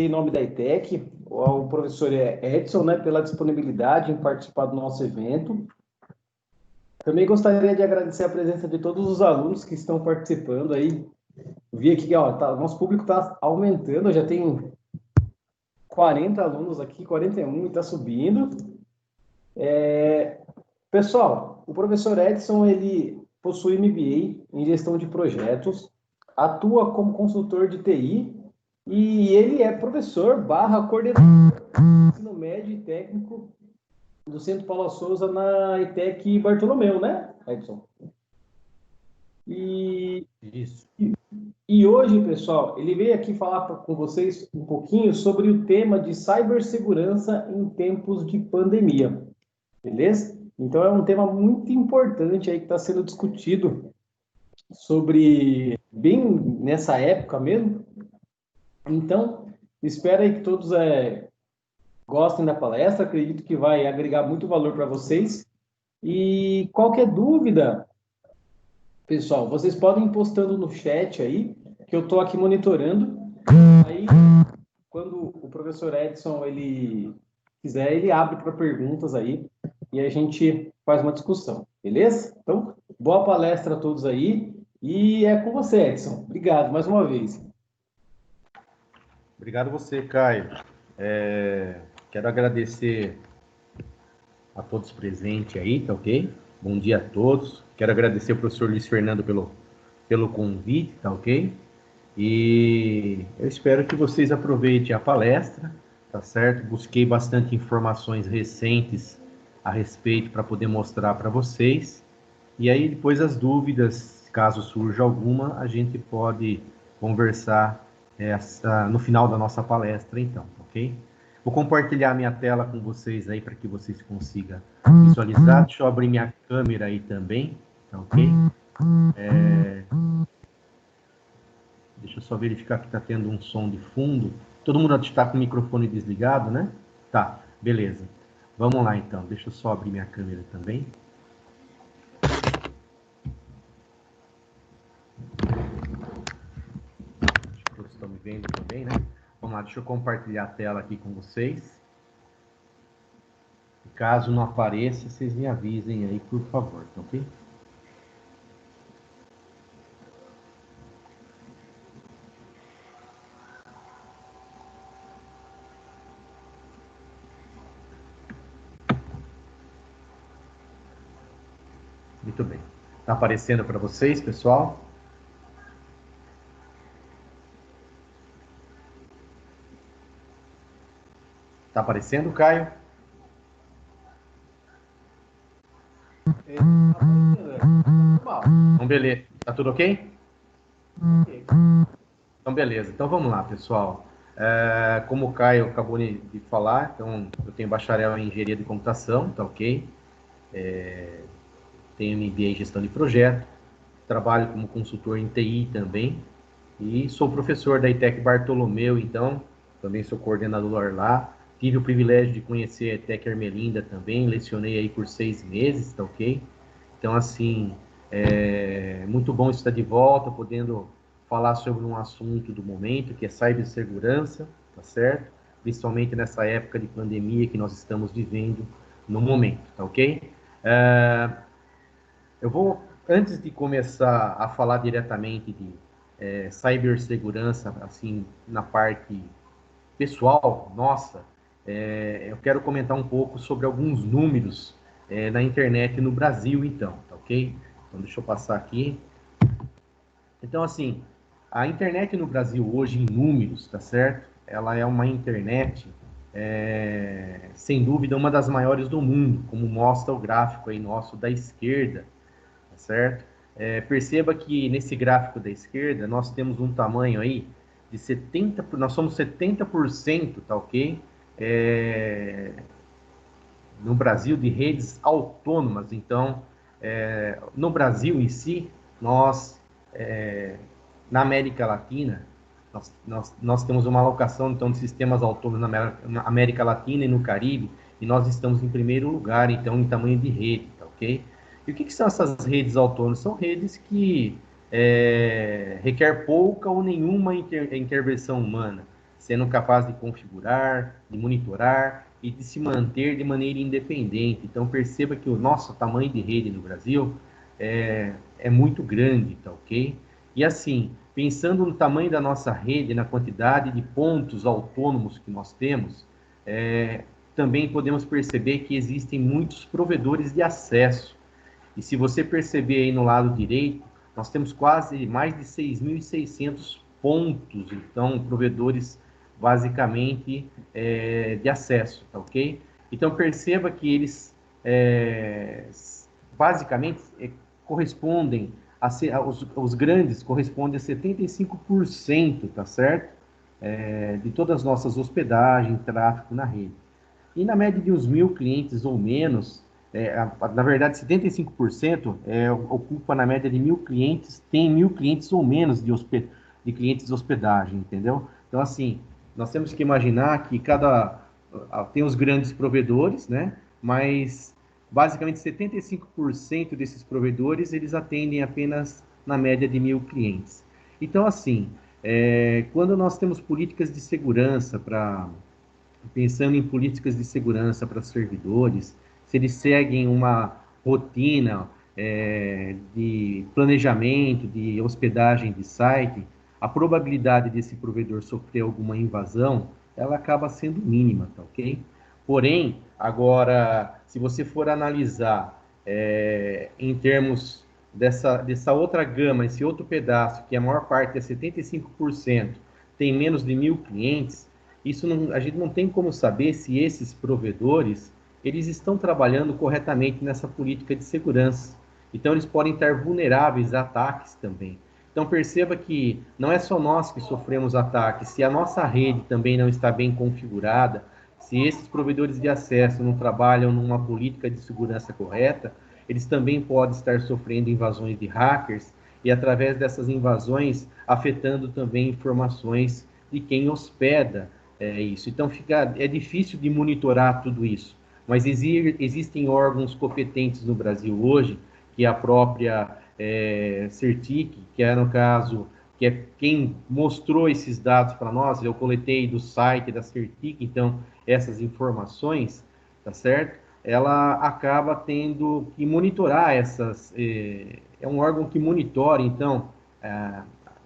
em nome da ITEC, ao professor Edson, né, pela disponibilidade em participar do nosso evento. Também gostaria de agradecer a presença de todos os alunos que estão participando aí. Vi aqui que nosso público está aumentando, já tem 40 alunos aqui, 41 e está subindo. Pessoal, o professor Edson, ele possui MBA em gestão de projetos, atua como consultor de TI e ele é professor / coordenador do ensino médio e técnico do Centro Paula Souza na ITEC Bartolomeu, né, Edson? Isso. E hoje, pessoal, ele veio aqui falar com vocês um pouquinho sobre o tema de cibersegurança em tempos de pandemia, beleza? Então, é um tema muito importante aí que está sendo discutido sobre, bem nessa época mesmo. Então, espero aí que todos gostem da palestra, acredito que vai agregar muito valor para vocês. E qualquer dúvida, pessoal, vocês podem ir postando no chat aí, que eu estou aqui monitorando. Aí, quando o professor Edson ele quiser, ele abre para perguntas aí e a gente faz uma discussão, beleza? Então, boa palestra a todos aí e é com você, Edson. Obrigado mais uma vez. Obrigado você, Caio. Quero agradecer a todos presentes aí, tá ok? Bom dia a todos. Quero agradecer ao professor Luiz Fernando pelo convite, tá ok? E eu espero que vocês aproveitem a palestra, tá certo? Busquei bastante informações recentes a respeito para poder mostrar para vocês. E aí, depois as dúvidas, caso surja alguma, a gente pode conversar no final da nossa palestra, então, ok? Vou compartilhar minha tela com vocês aí para que vocês consigam visualizar. Deixa eu abrir minha câmera aí também, tá ok? Deixa eu só verificar que está tendo um som de fundo. Todo mundo está com o microfone desligado, né? Tá, beleza. Vamos lá, então. Deixa eu só abrir minha câmera também. Acho que todos estão me vendo também, né? Vamos lá, deixa eu compartilhar a tela aqui com vocês. E caso não apareça, vocês me avisem aí, por favor, tá ok? Muito bem. Está aparecendo para vocês, pessoal? Está aparecendo, Caio? Então, beleza. Tá tudo ok? Então, beleza. Então, vamos lá, pessoal. Como o Caio acabou de falar, então, eu tenho bacharel em engenharia de computação, tá ok? Tenho MBA em gestão de projeto, trabalho como consultor em TI também, e sou professor da ITEC Bartolomeu, então, também sou coordenador lá. Tive o privilégio de conhecer a ITEC Ermelinda também, lecionei aí por 6 meses, tá ok? Então, assim, é muito bom estar de volta, podendo falar sobre um assunto do momento, que é cibersegurança, tá certo? Principalmente nessa época de pandemia que nós estamos vivendo no momento, tá ok? Eu vou, antes de começar a falar diretamente de cibersegurança, assim, na parte pessoal, nossa, eu quero comentar um pouco sobre alguns números na internet no Brasil, então, tá ok? Então, deixa eu passar aqui. Então, assim, a internet no Brasil hoje, em números, tá certo? Ela é uma internet, sem dúvida, uma das maiores do mundo, como mostra o gráfico aí nosso da esquerda, tá certo? Perceba que nesse gráfico da esquerda, nós temos um tamanho aí de 70%, nós somos 70%, tá ok? No Brasil, de redes autônomas. Então, no Brasil em si, nós, na América Latina, nós temos uma alocação então, de sistemas autônomos na América Latina e no Caribe, e nós estamos em primeiro lugar, então, em tamanho de rede, tá ok? E o que são essas redes autônomas? São redes que requer pouca ou nenhuma intervenção humana, sendo capaz de configurar, de monitorar e de se manter de maneira independente. Então, perceba que o nosso tamanho de rede no Brasil é muito grande, tá ok? E assim, pensando no tamanho da nossa rede, na quantidade de pontos autônomos que nós temos, também podemos perceber que existem muitos provedores de acesso. E se você perceber aí no lado direito, nós temos quase mais de 6.600 pontos, então, provedores basicamente de acesso, tá ok? Então, perceba que eles basicamente correspondem os grandes correspondem a 75%, tá certo? De todas as nossas hospedagens, tráfego na rede. E na média de uns 1.000 clientes ou menos, na verdade 75% ocupa na média de 1.000 clientes, tem 1.000 clientes ou menos de clientes de hospedagem, entendeu? Então, assim, nós temos que imaginar que tem os grandes provedores, né? Mas basicamente 75% desses provedores, eles atendem apenas na média de 1.000 clientes. Então, assim, quando nós temos políticas de segurança pensando em políticas de segurança para servidores, se eles seguem uma rotina de planejamento, de hospedagem de site, a probabilidade desse provedor sofrer alguma invasão, ela acaba sendo mínima, tá ok? Porém, agora, se você for analisar em termos dessa outra gama, esse outro pedaço, que a maior parte é 75%, tem menos de 1.000 clientes, a gente não tem como saber se esses provedores eles estão trabalhando corretamente nessa política de segurança. Então, eles podem estar vulneráveis a ataques também. Então, perceba que não é só nós que sofremos ataques. Se a nossa rede também não está bem configurada, se esses provedores de acesso não trabalham numa política de segurança correta, eles também podem estar sofrendo invasões de hackers e, através dessas invasões, afetando também informações de quem hospeda isso. Então, é difícil de monitorar tudo isso. Mas existem órgãos competentes no Brasil hoje, que é a própria Certic, que é, no caso, que é quem mostrou esses dados para nós. Eu coletei do site da Certic, então, essas informações, tá certo? Ela acaba tendo que monitorar é um órgão que monitora, então,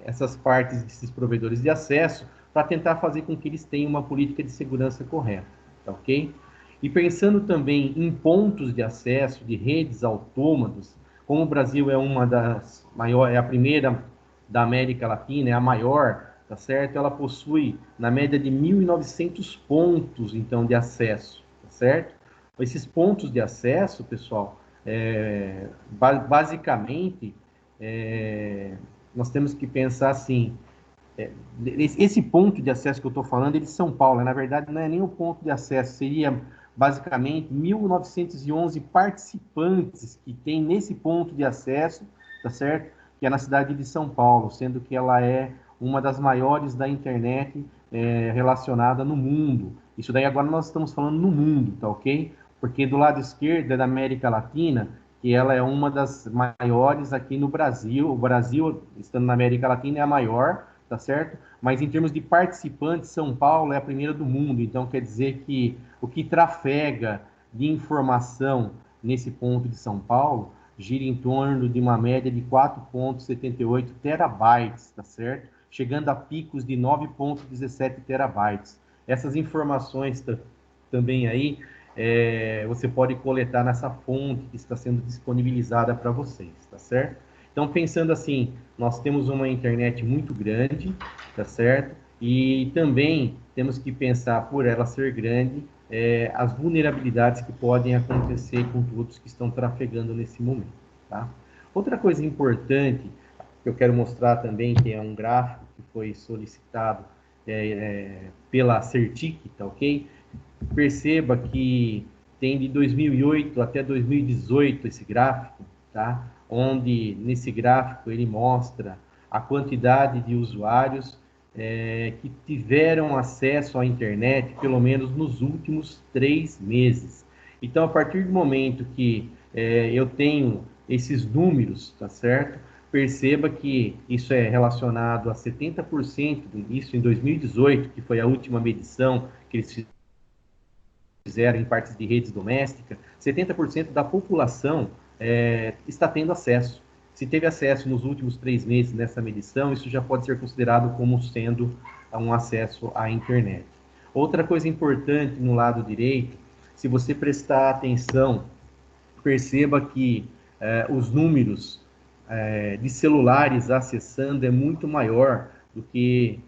essas partes desses provedores de acesso, para tentar fazer com que eles tenham uma política de segurança correta, tá ok? E pensando também em pontos de acesso de redes autômatas, como o Brasil é uma das maiores, é a primeira da América Latina, é a maior, tá certo? Ela possui na média de 1.900 pontos, então, de acesso, tá certo? Esses pontos de acesso, pessoal, basicamente, nós temos que pensar assim, esse ponto de acesso que eu estou falando é de São Paulo, na verdade não é nem o ponto de acesso, seria basicamente 1.911 participantes que tem nesse ponto de acesso, tá certo? Que é na cidade de São Paulo, sendo que ela é uma das maiores da internet relacionada no mundo. Isso daí agora nós estamos falando no mundo, tá ok? Porque do lado esquerdo é da América Latina, que ela é uma das maiores aqui no Brasil. O Brasil, estando na América Latina, é a maior, tá certo? Mas em termos de participantes, São Paulo é a primeira do mundo. Então, quer dizer que o que trafega de informação nesse ponto de São Paulo gira em torno de uma média de 4,78 terabytes, tá certo? Chegando a picos de 9,17 terabytes. Essas informações também aí você pode coletar nessa fonte que está sendo disponibilizada para vocês, tá certo? Então, pensando assim, nós temos uma internet muito grande, tá certo? E também temos que pensar, por ela ser grande, as vulnerabilidades que podem acontecer com todos que estão trafegando nesse momento, tá? Outra coisa importante que eu quero mostrar também, que é um gráfico que foi solicitado pela Certic, tá ok? Perceba que tem de 2008 até 2018 esse gráfico, tá? Onde nesse gráfico ele mostra a quantidade de usuários que tiveram acesso à internet pelo menos nos últimos 3 meses. Então, a partir do momento que eu tenho esses números, tá certo? perceba que isso é relacionado a 70%, isso em 2018, que foi a última medição que eles fizeram em partes de redes domésticas, 70% da população está tendo acesso. Se teve acesso nos últimos 3 meses nessa medição, isso já pode ser considerado como sendo um acesso à internet. Outra coisa importante no lado direito, se você prestar atenção, perceba que os números de celulares acessando é muito maior do que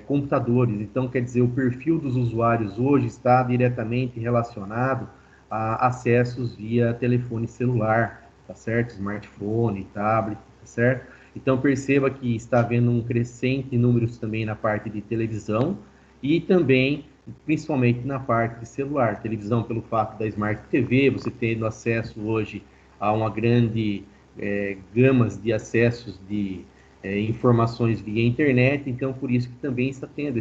computadores. Então, quer dizer, o perfil dos usuários hoje está diretamente relacionado a acessos via telefone celular, tá certo? Smartphone, tablet, tá certo? Então, perceba que está havendo um crescente em números também na parte de televisão e também, principalmente na parte de celular. Televisão pelo fato da Smart TV, você tendo acesso hoje a uma grande gamas de acessos de informações via internet, então por isso que também está tendo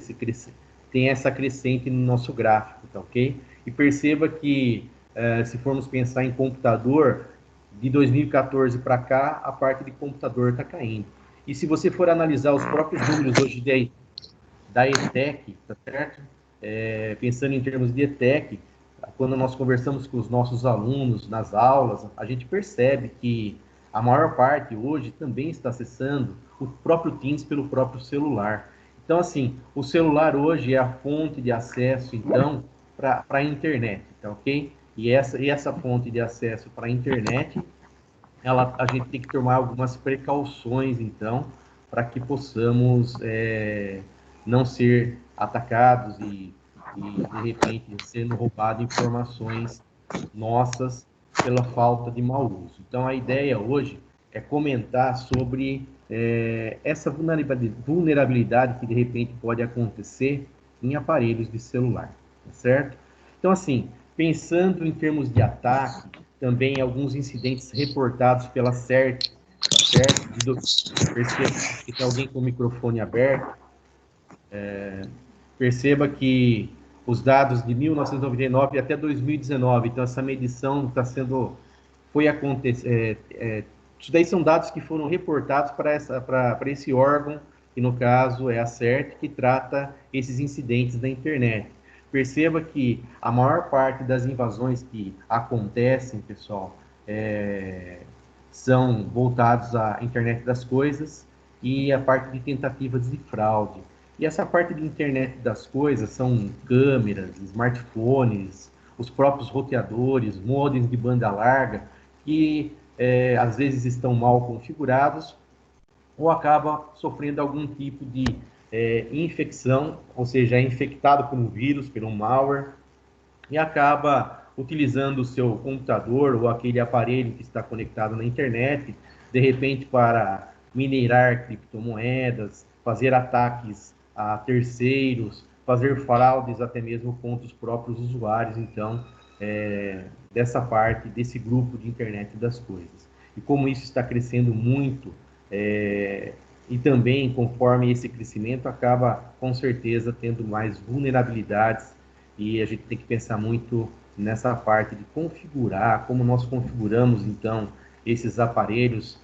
tem essa crescente no nosso gráfico, tá ok? E perceba que se formos pensar em computador, de 2014 para cá, a parte de computador está caindo. E se você for analisar os próprios números hoje da ETEC, tá certo? Pensando em termos de ETEC, quando nós conversamos com os nossos alunos nas aulas, a gente percebe que a maior parte hoje também está acessando o próprio Teams pelo próprio celular. Então, assim, o celular hoje é a fonte de acesso, então, para a internet, tá ok? E essa fonte de acesso para a internet, a gente tem que tomar algumas precauções, então, para que possamos não ser atacados e, de repente, sendo roubado informações nossas pela falta de mau uso. Então, a ideia hoje é comentar sobre essa vulnerabilidade que, de repente, pode acontecer em aparelhos de celular, tá certo? Então, assim, pensando em termos de ataque, também alguns incidentes reportados pela CERT, tá certo? Perceba que tem alguém com o microfone aberto. Perceba que os dados de 1999 até 2019, então essa medição está sendo, isso daí são dados que foram reportados para esse órgão, que no caso é a CERT, que trata esses incidentes da internet. Perceba que a maior parte das invasões que acontecem, pessoal, são voltados à internet das coisas e a parte de tentativas de fraude. E essa parte de internet das coisas são câmeras, smartphones, os próprios roteadores, modems de banda larga, que às vezes estão mal configurados ou acaba sofrendo algum tipo de infecção, ou seja, é infectado por um vírus, por um malware, e acaba utilizando o seu computador ou aquele aparelho que está conectado na internet, de repente para minerar criptomoedas, fazer ataques a terceiros, fazer fraudes até mesmo contra os próprios usuários, então, dessa parte, desse grupo de internet das coisas. E como isso está crescendo muito, e também, conforme esse crescimento, acaba, com certeza, tendo mais vulnerabilidades e a gente tem que pensar muito nessa parte de configurar, como nós configuramos, então, esses aparelhos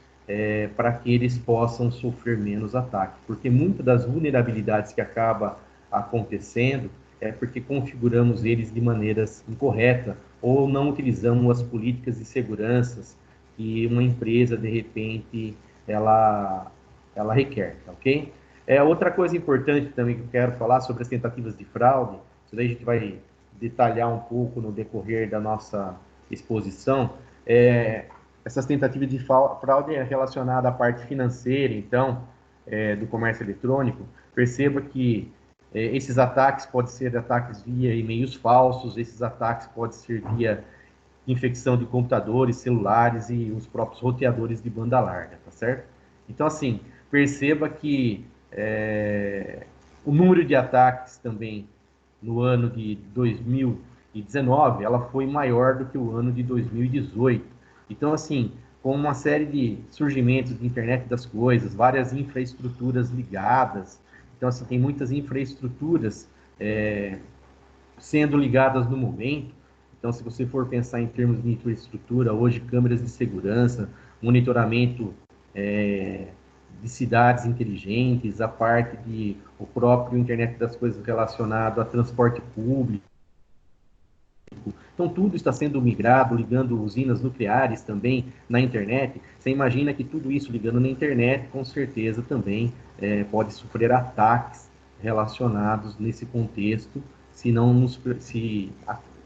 para que eles possam sofrer menos ataque. Porque muitas das vulnerabilidades que acaba acontecendo é porque configuramos eles de maneiras incorretas ou não utilizamos as políticas de segurança que uma empresa, de repente, ela requer, tá ok? Outra coisa importante também que eu quero falar sobre as tentativas de fraude, isso daí a gente vai detalhar um pouco no decorrer da nossa exposição. Essas tentativas de fraude é relacionada à parte financeira, então, do comércio eletrônico. Perceba que esses ataques podem ser ataques via e-mails falsos, esses ataques podem ser via infecção de computadores, celulares e os próprios roteadores de banda larga, tá certo? Então, assim, perceba que o número de ataques também no ano de 2019, ela foi maior do que o ano de 2018. Então, assim, com uma série de surgimentos de internet das coisas, várias infraestruturas ligadas, então, assim, tem muitas infraestruturas sendo ligadas no momento. Então, se você for pensar em termos de infraestrutura, hoje câmeras de segurança, monitoramento de cidades inteligentes, a parte de o próprio internet das coisas relacionado a transporte público. Então, tudo está sendo migrado, ligando usinas nucleares também na internet. Você imagina que tudo isso ligando na internet, com certeza também pode sofrer ataques relacionados nesse contexto, se não nos, se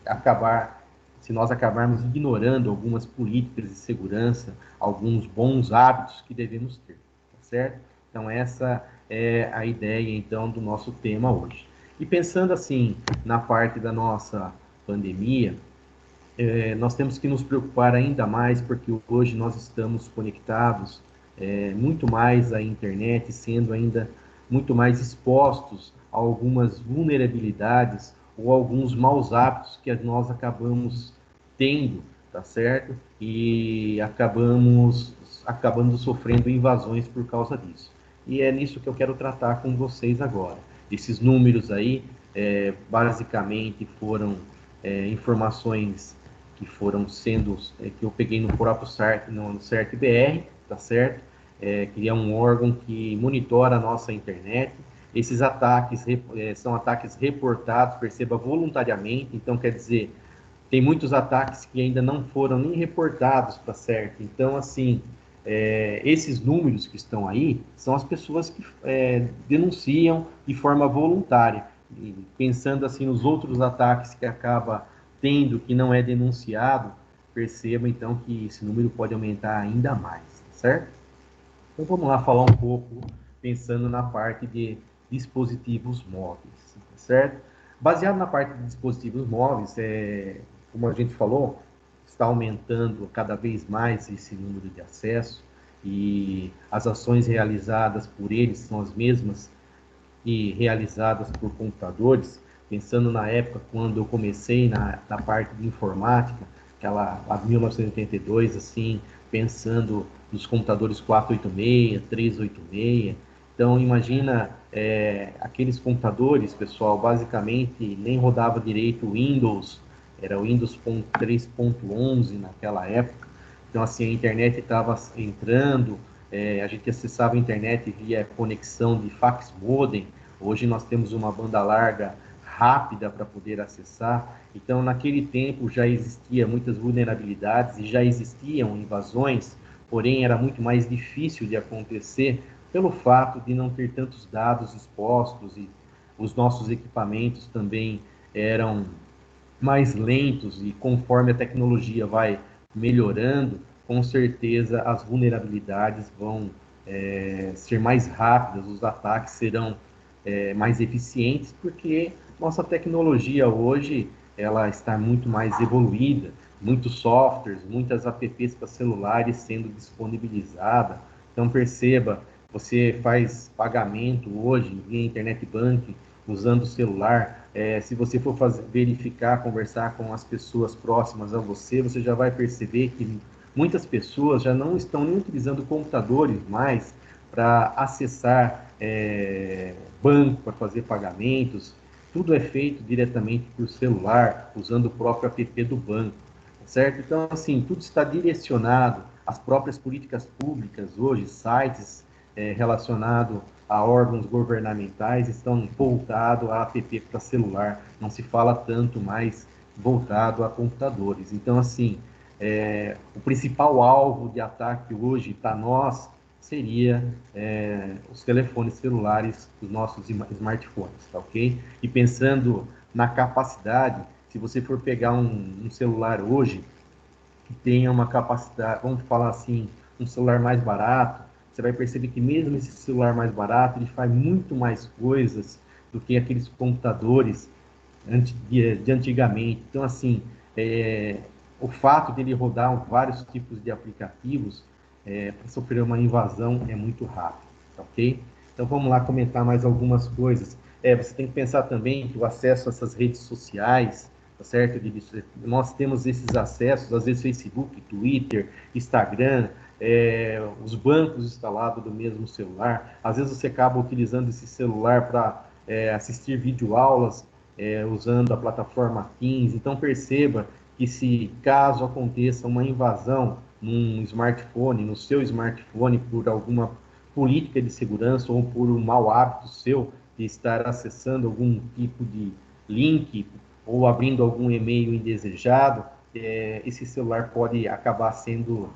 acabar, se nós acabarmos ignorando algumas políticas de segurança, alguns bons hábitos que devemos ter, tá certo? Então, essa é a ideia, então, do nosso tema hoje. E pensando assim, na parte da nossa pandemia, nós temos que nos preocupar ainda mais, porque hoje nós estamos conectados muito mais à internet, sendo ainda muito mais expostos a algumas vulnerabilidades ou alguns maus hábitos que nós acabamos tendo, tá certo? E acabando sofrendo invasões por causa disso. E é nisso que eu quero tratar com vocês agora. Esses números aí, basicamente, foram informações que foram sendo, que eu peguei no próprio CERT, no CERT-BR, tá certo? Que é um órgão que monitora a nossa internet. Esses ataques são ataques reportados, perceba, voluntariamente, então quer dizer, tem muitos ataques que ainda não foram nem reportados para CERT. Então, assim, esses números que estão aí são as pessoas que denunciam de forma voluntária. E pensando assim nos outros ataques que acaba tendo que não é denunciado, perceba então que esse número pode aumentar ainda mais, certo? Então vamos lá falar um pouco pensando na parte de dispositivos móveis, certo? Baseado na parte de dispositivos móveis, como a gente falou, está aumentando cada vez mais esse número de acesso e as ações realizadas por eles são as mesmas e realizadas por computadores, pensando na época quando eu comecei na parte de informática, aquela lá de 1982, assim, pensando nos computadores 486, 386. Então, imagina aqueles computadores, pessoal, basicamente nem rodava direito o Windows, era o Windows 3.11 naquela época. Então, assim, a internet estava entrando, a gente acessava a internet via conexão de fax modem. Hoje nós temos uma banda larga rápida para poder acessar. Então, naquele tempo já existia muitas vulnerabilidades e já existiam invasões, porém era muito mais difícil de acontecer pelo fato de não ter tantos dados expostos e os nossos equipamentos também eram mais lentos e conforme a tecnologia vai melhorando, com certeza as vulnerabilidades vão ser mais rápidas, os ataques serão mais eficientes, porque nossa tecnologia hoje ela está muito mais evoluída, muitos softwares, muitas apps para celulares sendo disponibilizadas. Então perceba, você faz pagamento hoje via internet banking, usando o celular, se você for verificar, conversar com as pessoas próximas a você, você já vai perceber que muitas pessoas já não estão nem utilizando computadores mais para acessar banco, para fazer pagamentos. Tudo é feito diretamente por celular, usando o próprio app do banco, certo? Então, assim, tudo está direcionado às próprias políticas públicas hoje, sites relacionados a órgãos governamentais estão voltados a app para celular, não se fala tanto mais voltado a computadores. Então, assim, o principal alvo de ataque hoje para nós seria os telefones celulares dos nossos smartphones, tá ok? E pensando na capacidade, se você for pegar um celular hoje que tenha uma capacidade, vamos falar assim, um celular mais barato, você vai perceber que mesmo esse celular mais barato, ele faz muito mais coisas do que aqueles computadores de antigamente. Então, assim, o fato dele rodar vários tipos de aplicativos para sofrer uma invasão é muito rápido, tá ok? Então, vamos lá comentar mais algumas coisas. Você tem que pensar também que o acesso a essas redes sociais, tá certo? Nós temos esses acessos, às vezes Facebook, Twitter, Instagram, os bancos instalados do mesmo celular. Às vezes você acaba utilizando esse celular para assistir videoaulas usando a plataforma Teams. Então perceba que se caso aconteça uma invasão num smartphone, no seu smartphone, por alguma política de segurança ou por um mau hábito seu de estar acessando algum tipo de link ou abrindo algum e-mail indesejado, esse celular pode acabar sendo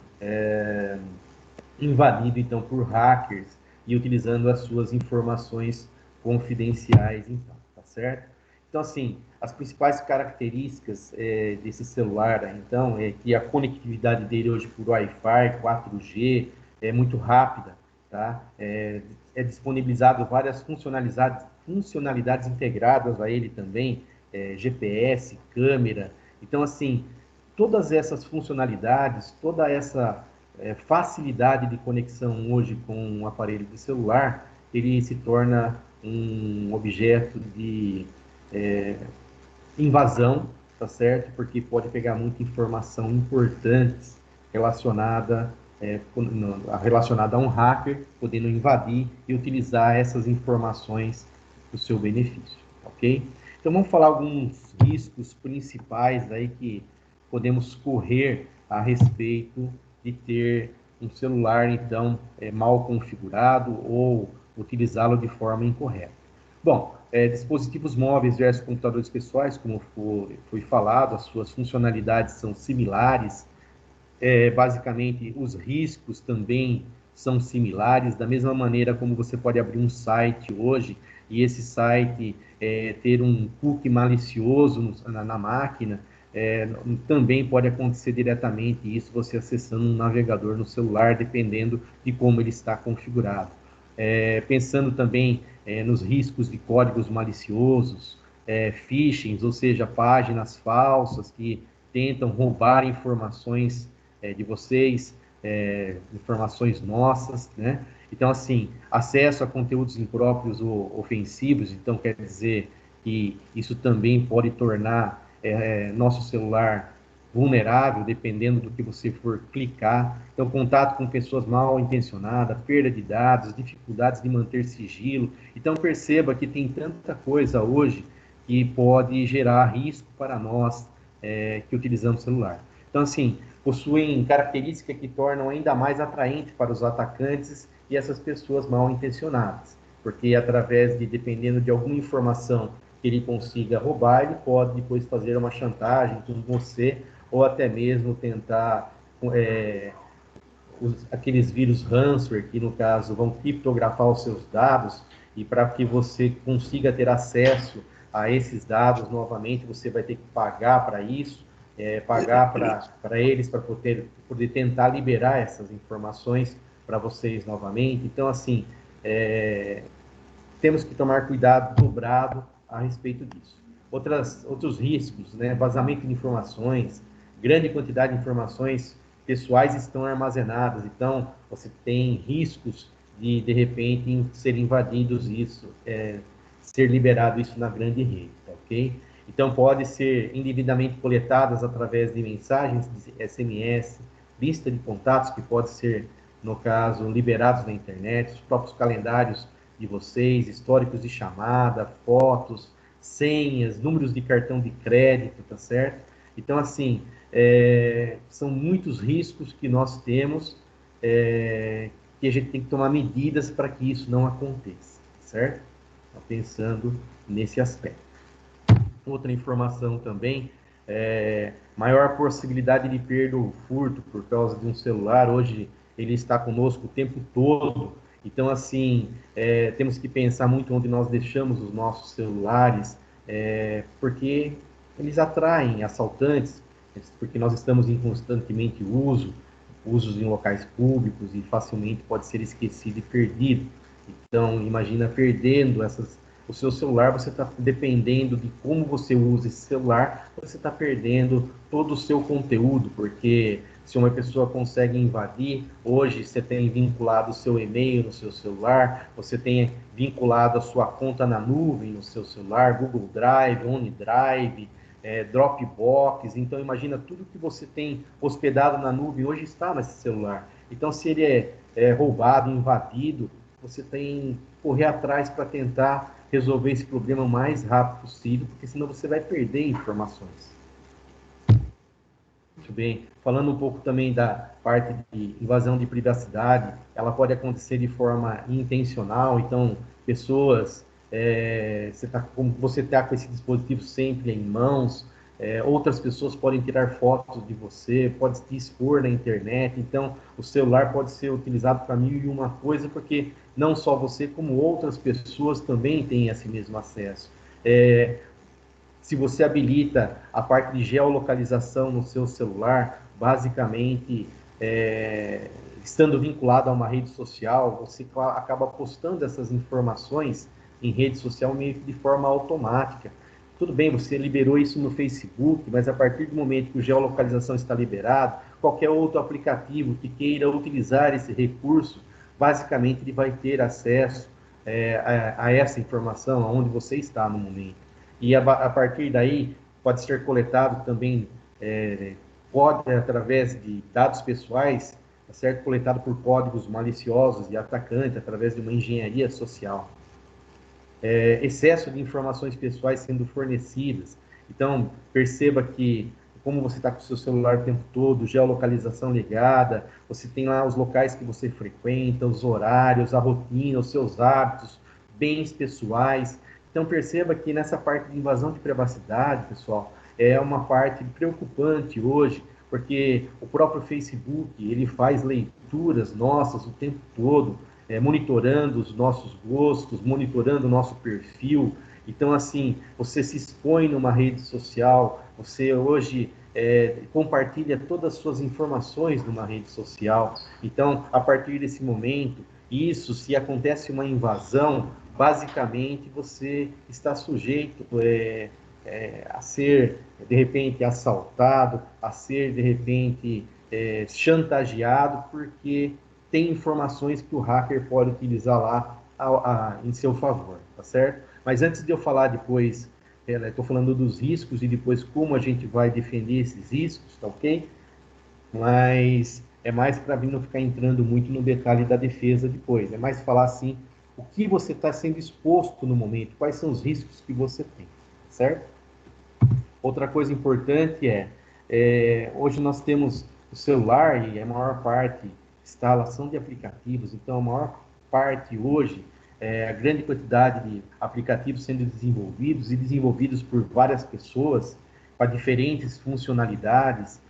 invadido então por hackers e utilizando as suas informações confidenciais, então, tá certo? Então, assim, as principais características desse celular, então, é que a conectividade dele hoje por Wi-Fi, 4G, é muito rápida, tá? É disponibilizado várias funcionalidades integradas a ele também, GPS, câmera. Então, assim, todas essas funcionalidades, toda essa facilidade de conexão hoje com um aparelho de celular, ele se torna um objeto de invasão, tá certo? Porque pode pegar muita informação importante relacionada, relacionada a um hacker, podendo invadir e utilizar essas informações para o seu benefício, ok? Então vamos falar alguns riscos principais aí que podemos correr a respeito de ter um celular, então, mal configurado ou utilizá-lo de forma incorreta. Bom, dispositivos móveis versus computadores pessoais, como foi falado, as suas funcionalidades são similares, basicamente os riscos também são similares, da mesma maneira como você pode abrir um site hoje e esse site ter um cookie malicioso na máquina, também pode acontecer diretamente isso você acessando um navegador no celular, dependendo de como ele está configurado. Pensando também nos riscos de códigos maliciosos, phishing, ou seja, páginas falsas que tentam roubar informações de vocês, informações nossas, né? Então, assim, acesso a conteúdos impróprios ou ofensivos, então quer dizer que isso também pode tornar nosso celular vulnerável, dependendo do que você for clicar. Então, contato com pessoas mal intencionadas, perda de dados, dificuldades de manter sigilo. Então, perceba que tem tanta coisa hoje que pode gerar risco para nós que utilizamos o celular. Então, assim, possuem características que tornam ainda mais atraente para os atacantes e essas pessoas mal intencionadas, porque através de, dependendo de alguma informação que ele consiga roubar, ele pode depois fazer uma chantagem com você ou até mesmo tentar aqueles vírus ransomware que, no caso, vão criptografar os seus dados e para que você consiga ter acesso a esses dados novamente, você vai ter que pagar para isso, pagar para eles, para poder tentar liberar essas informações para vocês novamente. Então, assim, temos que tomar cuidado dobrado a respeito disso. Outros riscos, né? Vazamento de informações, grande quantidade de informações pessoais estão armazenadas, então você tem riscos de repente, ser invadidos isso, ser liberado isso na grande rede, tá, ok? Então, pode ser indevidamente coletadas através de mensagens de SMS, lista de contatos que pode ser, no caso, liberados na internet, os próprios calendários de vocês, históricos de chamada, fotos, senhas, números de cartão de crédito, tá certo? Então, assim, são muitos riscos que nós temos que a gente tem que tomar medidas para que isso não aconteça, certo? Pensando nesse aspecto. Outra informação também, maior possibilidade de perda ou furto por causa de um celular. Hoje ele está conosco o tempo todo, então assim, temos que pensar muito onde nós deixamos os nossos celulares, porque eles atraem assaltantes, porque nós estamos em constantemente usos em locais públicos e facilmente pode ser esquecido e perdido. Então, imagina perdendo o seu celular, você está dependendo de como você usa esse celular, você está perdendo todo o seu conteúdo, porque se uma pessoa consegue invadir, hoje você tem vinculado o seu e-mail no seu celular, você tem vinculado a sua conta na nuvem no seu celular, Google Drive, OneDrive, Dropbox. Então, imagina tudo que você tem hospedado na nuvem hoje está nesse celular. Então, se ele é roubado, invadido, você tem que correr atrás para tentar resolver esse problema o mais rápido possível, porque senão você vai perder informações. bem. Falando um pouco também da parte de invasão de privacidade, ela pode acontecer de forma intencional, então, pessoas, como você está com esse dispositivo sempre em mãos, outras pessoas podem tirar fotos de você, pode te expor na internet, então o celular pode ser utilizado para mil e uma coisa, porque não só você, como outras pessoas também têm esse mesmo acesso. Se você habilita a parte de geolocalização no seu celular, basicamente, estando vinculado a uma rede social, você acaba postando essas informações em rede social meio que de forma automática. Tudo bem, você liberou isso no Facebook, mas a partir do momento que o geolocalização está liberado, qualquer outro aplicativo que queira utilizar esse recurso, basicamente ele vai ter acesso a essa informação, aonde você está no momento. E a partir daí pode ser coletado também, pode, através de dados pessoais, certo? Coletado por códigos maliciosos e atacantes, através de uma engenharia social. Excesso de informações pessoais sendo fornecidas. Então, perceba que, como você está com o seu celular o tempo todo, geolocalização ligada, você tem lá os locais que você frequenta, os horários, a rotina, os seus hábitos, bens pessoais. Então, perceba que nessa parte de invasão de privacidade, pessoal, é uma parte preocupante hoje, porque o próprio Facebook, ele faz leituras nossas o tempo todo, monitorando os nossos gostos, monitorando o nosso perfil. Então, assim, você se expõe numa rede social, você hoje compartilha todas as suas informações numa rede social. Então, a partir desse momento, isso, se acontece uma invasão, basicamente você está sujeito a ser, de repente, assaltado, a ser, de repente, chantageado, porque tem informações que o hacker pode utilizar lá em seu favor, tá certo? Mas antes de eu falar depois, estou falando dos riscos e depois como a gente vai defender esses riscos, tá ok? Mas é mais para mim não ficar entrando muito no detalhe da defesa depois, é mais falar assim, o que você está sendo exposto no momento, quais são os riscos que você tem, certo? Outra coisa importante hoje nós temos o celular e a maior parte instalação de aplicativos, então a maior parte hoje, a grande quantidade de aplicativos sendo desenvolvidos e desenvolvidos por várias pessoas para diferentes funcionalidades,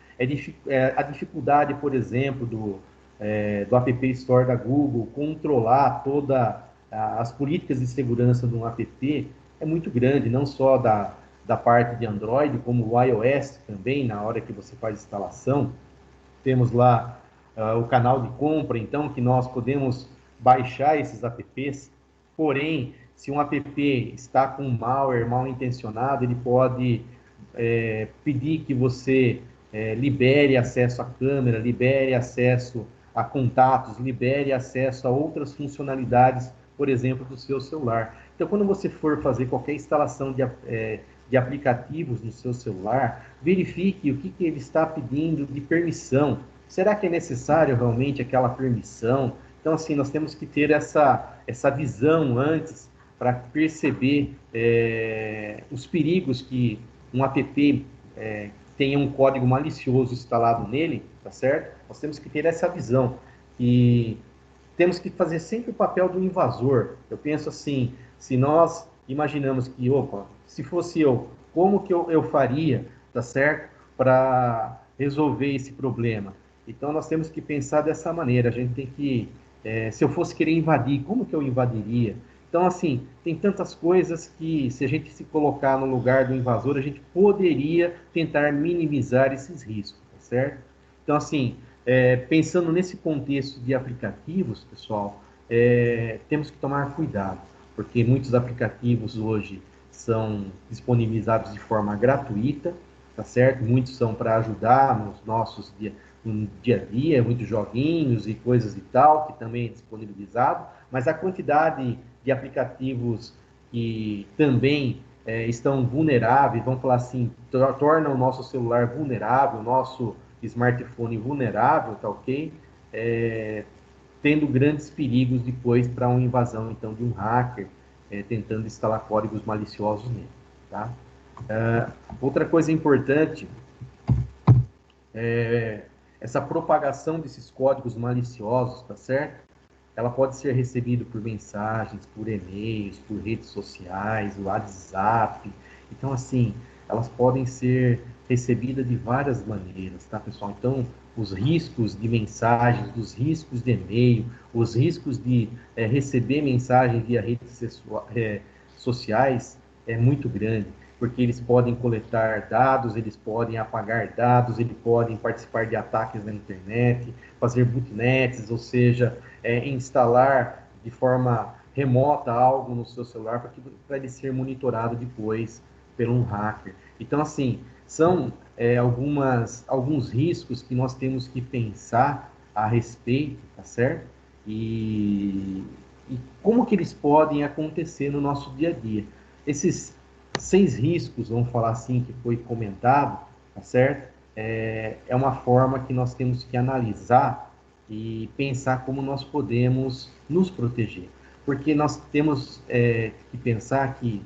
a dificuldade, por exemplo, do App Store da Google controlar todas as políticas de segurança de um app é muito grande, não só da parte de Android, como o iOS também, na hora que você faz instalação. Temos lá o canal de compra, então, que nós podemos baixar esses apps, porém, se um app está com um malware mal intencionado, ele pode pedir que você libere acesso à câmera, libere acesso a contatos, libere acesso a outras funcionalidades, por exemplo, do seu celular. Então, quando você for fazer qualquer instalação de aplicativos no seu celular, verifique o que ele está pedindo de permissão. Será que é necessário realmente aquela permissão? Então, assim, nós temos que ter essa visão antes para perceber os perigos que um app tenha um código malicioso instalado nele, tá certo? Nós temos que ter essa visão e temos que fazer sempre o papel do invasor. Eu penso assim, se nós imaginamos que, opa, se fosse eu, como que eu faria, tá certo? Para resolver esse problema. Então, nós temos que pensar dessa maneira. A gente tem que, se eu fosse querer invadir, como que eu invadiria? Então, assim, tem tantas coisas que, se a gente se colocar no lugar do invasor, a gente poderia tentar minimizar esses riscos, tá certo? Então, assim, pensando nesse contexto de aplicativos, pessoal, temos que tomar cuidado, porque muitos aplicativos hoje são disponibilizados de forma gratuita, tá certo? Muitos são para ajudar no dia a dia, muitos joguinhos e coisas e tal, que também é disponibilizado, mas a quantidade de aplicativos que também estão vulneráveis, vamos falar assim, tornam o nosso celular vulnerável, o nosso smartphone vulnerável, tá ok? Tendo grandes perigos depois para uma invasão, então, de um hacker tentando instalar códigos maliciosos nele, tá? Outra coisa importante essa propagação desses códigos maliciosos, tá certo? Ela pode ser recebida por mensagens, por e-mails, por redes sociais, WhatsApp. Então, assim, elas podem ser recebidas de várias maneiras, tá, pessoal? Então, os riscos de mensagens, os riscos de e-mail, os riscos de receber mensagem via redes sociais é muito grande, porque eles podem coletar dados, eles podem apagar dados, eles podem participar de ataques na internet, fazer botnets, ou seja, instalar de forma remota algo no seu celular para ele ser monitorado depois por um hacker. Então, assim, são alguns riscos que nós temos que pensar a respeito, tá certo? E como que eles podem acontecer no nosso dia a dia. Esses 6 riscos, vamos falar assim, que foi comentado, tá certo? É uma forma que nós temos que analisar e pensar como nós podemos nos proteger. Porque nós temos que pensar que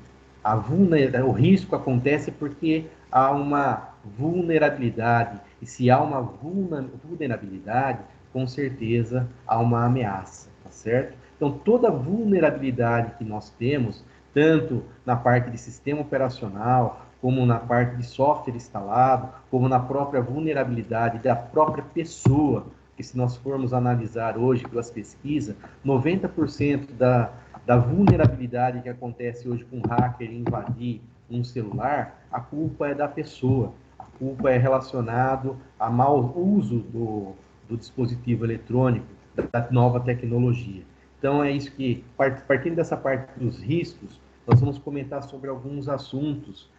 o risco acontece porque há uma vulnerabilidade. E se há uma vulnerabilidade, com certeza há uma ameaça, tá certo? Então, toda vulnerabilidade que nós temos, tanto na parte de sistema operacional, como na parte de software instalado, como na própria vulnerabilidade da própria pessoa, que se nós formos analisar hoje pelas pesquisas, 90% da vulnerabilidade que acontece hoje com um hacker invadir um celular, a culpa é da pessoa. A culpa é relacionada a mau uso do dispositivo eletrônico, da nova tecnologia. Então, é isso que, partindo dessa parte dos riscos, nós vamos comentar sobre alguns assuntos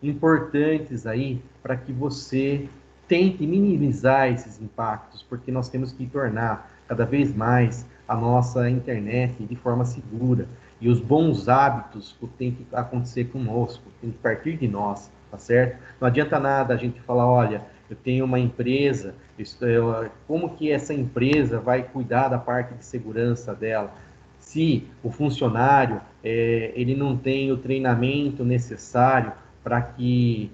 importantes aí para que você tente minimizar esses impactos, porque nós temos que tornar cada vez mais a nossa internet de forma segura. E os bons hábitos têm que acontecer conosco, tem que partir de nós, tá certo? Não adianta nada a gente falar, olha, eu tenho uma empresa, como que essa empresa vai cuidar da parte de segurança dela? Se o funcionário ele não tem o treinamento necessário para que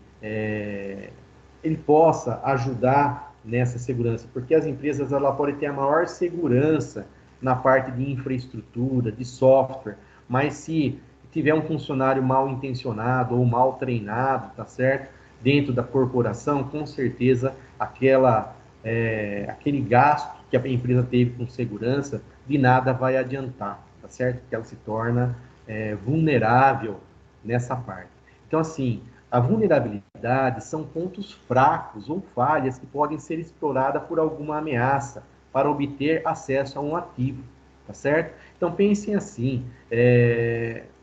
ele possa ajudar nessa segurança, porque as empresas ela podem ter a maior segurança na parte de infraestrutura, de software, mas se tiver um funcionário mal intencionado ou mal treinado, tá certo? Dentro da corporação, com certeza aquele gasto que a empresa teve com segurança de nada vai adiantar, tá certo? Porque ela se torna vulnerável nessa parte. Então, assim, a vulnerabilidade são pontos fracos ou falhas que podem ser exploradas por alguma ameaça para obter acesso a um ativo, tá certo? Então pensem assim,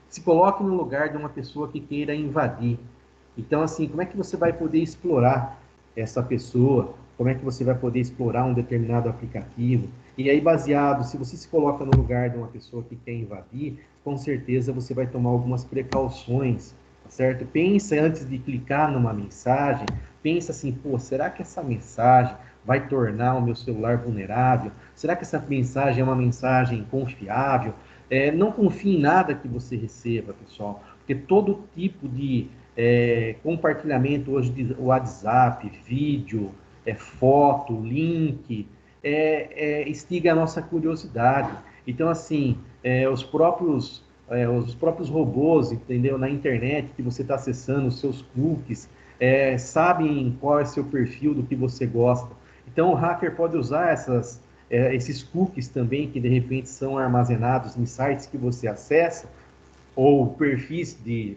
se coloque no lugar de uma pessoa que queira invadir. Então assim, como é que você vai poder explorar essa pessoa? Como é que você vai poder explorar um determinado aplicativo? E aí baseado, se você se coloca no lugar de uma pessoa que quer invadir, com certeza você vai tomar algumas precauções, certo? Pensa antes de clicar numa mensagem, pensa assim, pô, será que essa mensagem vai tornar o meu celular vulnerável? Será que essa mensagem é uma mensagem confiável? Não confie em nada que você receba, pessoal, porque todo tipo de compartilhamento hoje de WhatsApp, vídeo, foto, link, instiga a nossa curiosidade. Então, assim, os próprios robôs, entendeu? Na internet que você está acessando, os seus cookies, sabem qual é seu perfil, do que você gosta. Então, o hacker pode usar esses cookies também, que de repente são armazenados em sites que você acessa, ou perfis de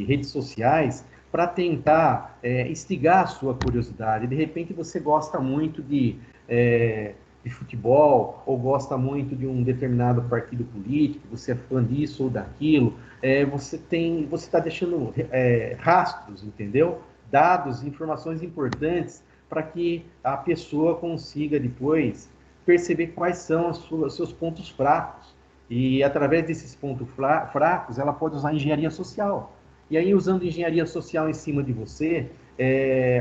redes sociais, para tentar instigar a sua curiosidade. De repente, você gosta muito de futebol, ou gosta muito de um determinado partido político, você é fã disso ou daquilo, você está deixando rastros, entendeu? Dados, informações importantes para que a pessoa consiga depois perceber quais são os seus pontos fracos. E através desses pontos fracos, ela pode usar engenharia social. E aí, usando engenharia social em cima de você,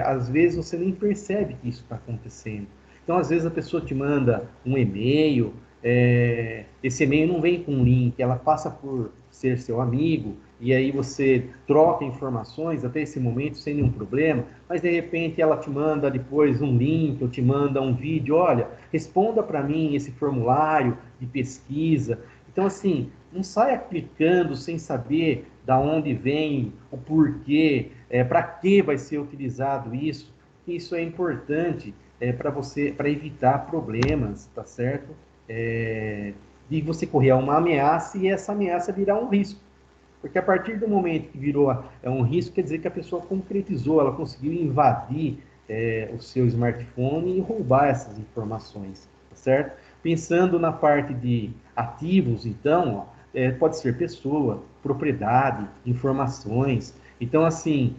às vezes você nem percebe que isso está acontecendo. Então, às vezes, a pessoa te manda um e-mail, esse e-mail não vem com um link, ela passa por ser seu amigo, e aí você troca informações até esse momento sem nenhum problema, mas de repente ela te manda depois um link, ou te manda um vídeo, olha, responda para mim esse formulário de pesquisa. Então, assim, não saia clicando sem saber da onde vem, o porquê, para que vai ser utilizado isso. Isso é importante para você, para evitar problemas, tá certo? De você correr uma ameaça e essa ameaça virar um risco. Porque a partir do momento que virou um risco, quer dizer que a pessoa concretizou, ela conseguiu invadir o seu smartphone e roubar essas informações, tá certo? Pensando na parte de ativos, então, pode ser pessoa, propriedade, informações. Então, assim,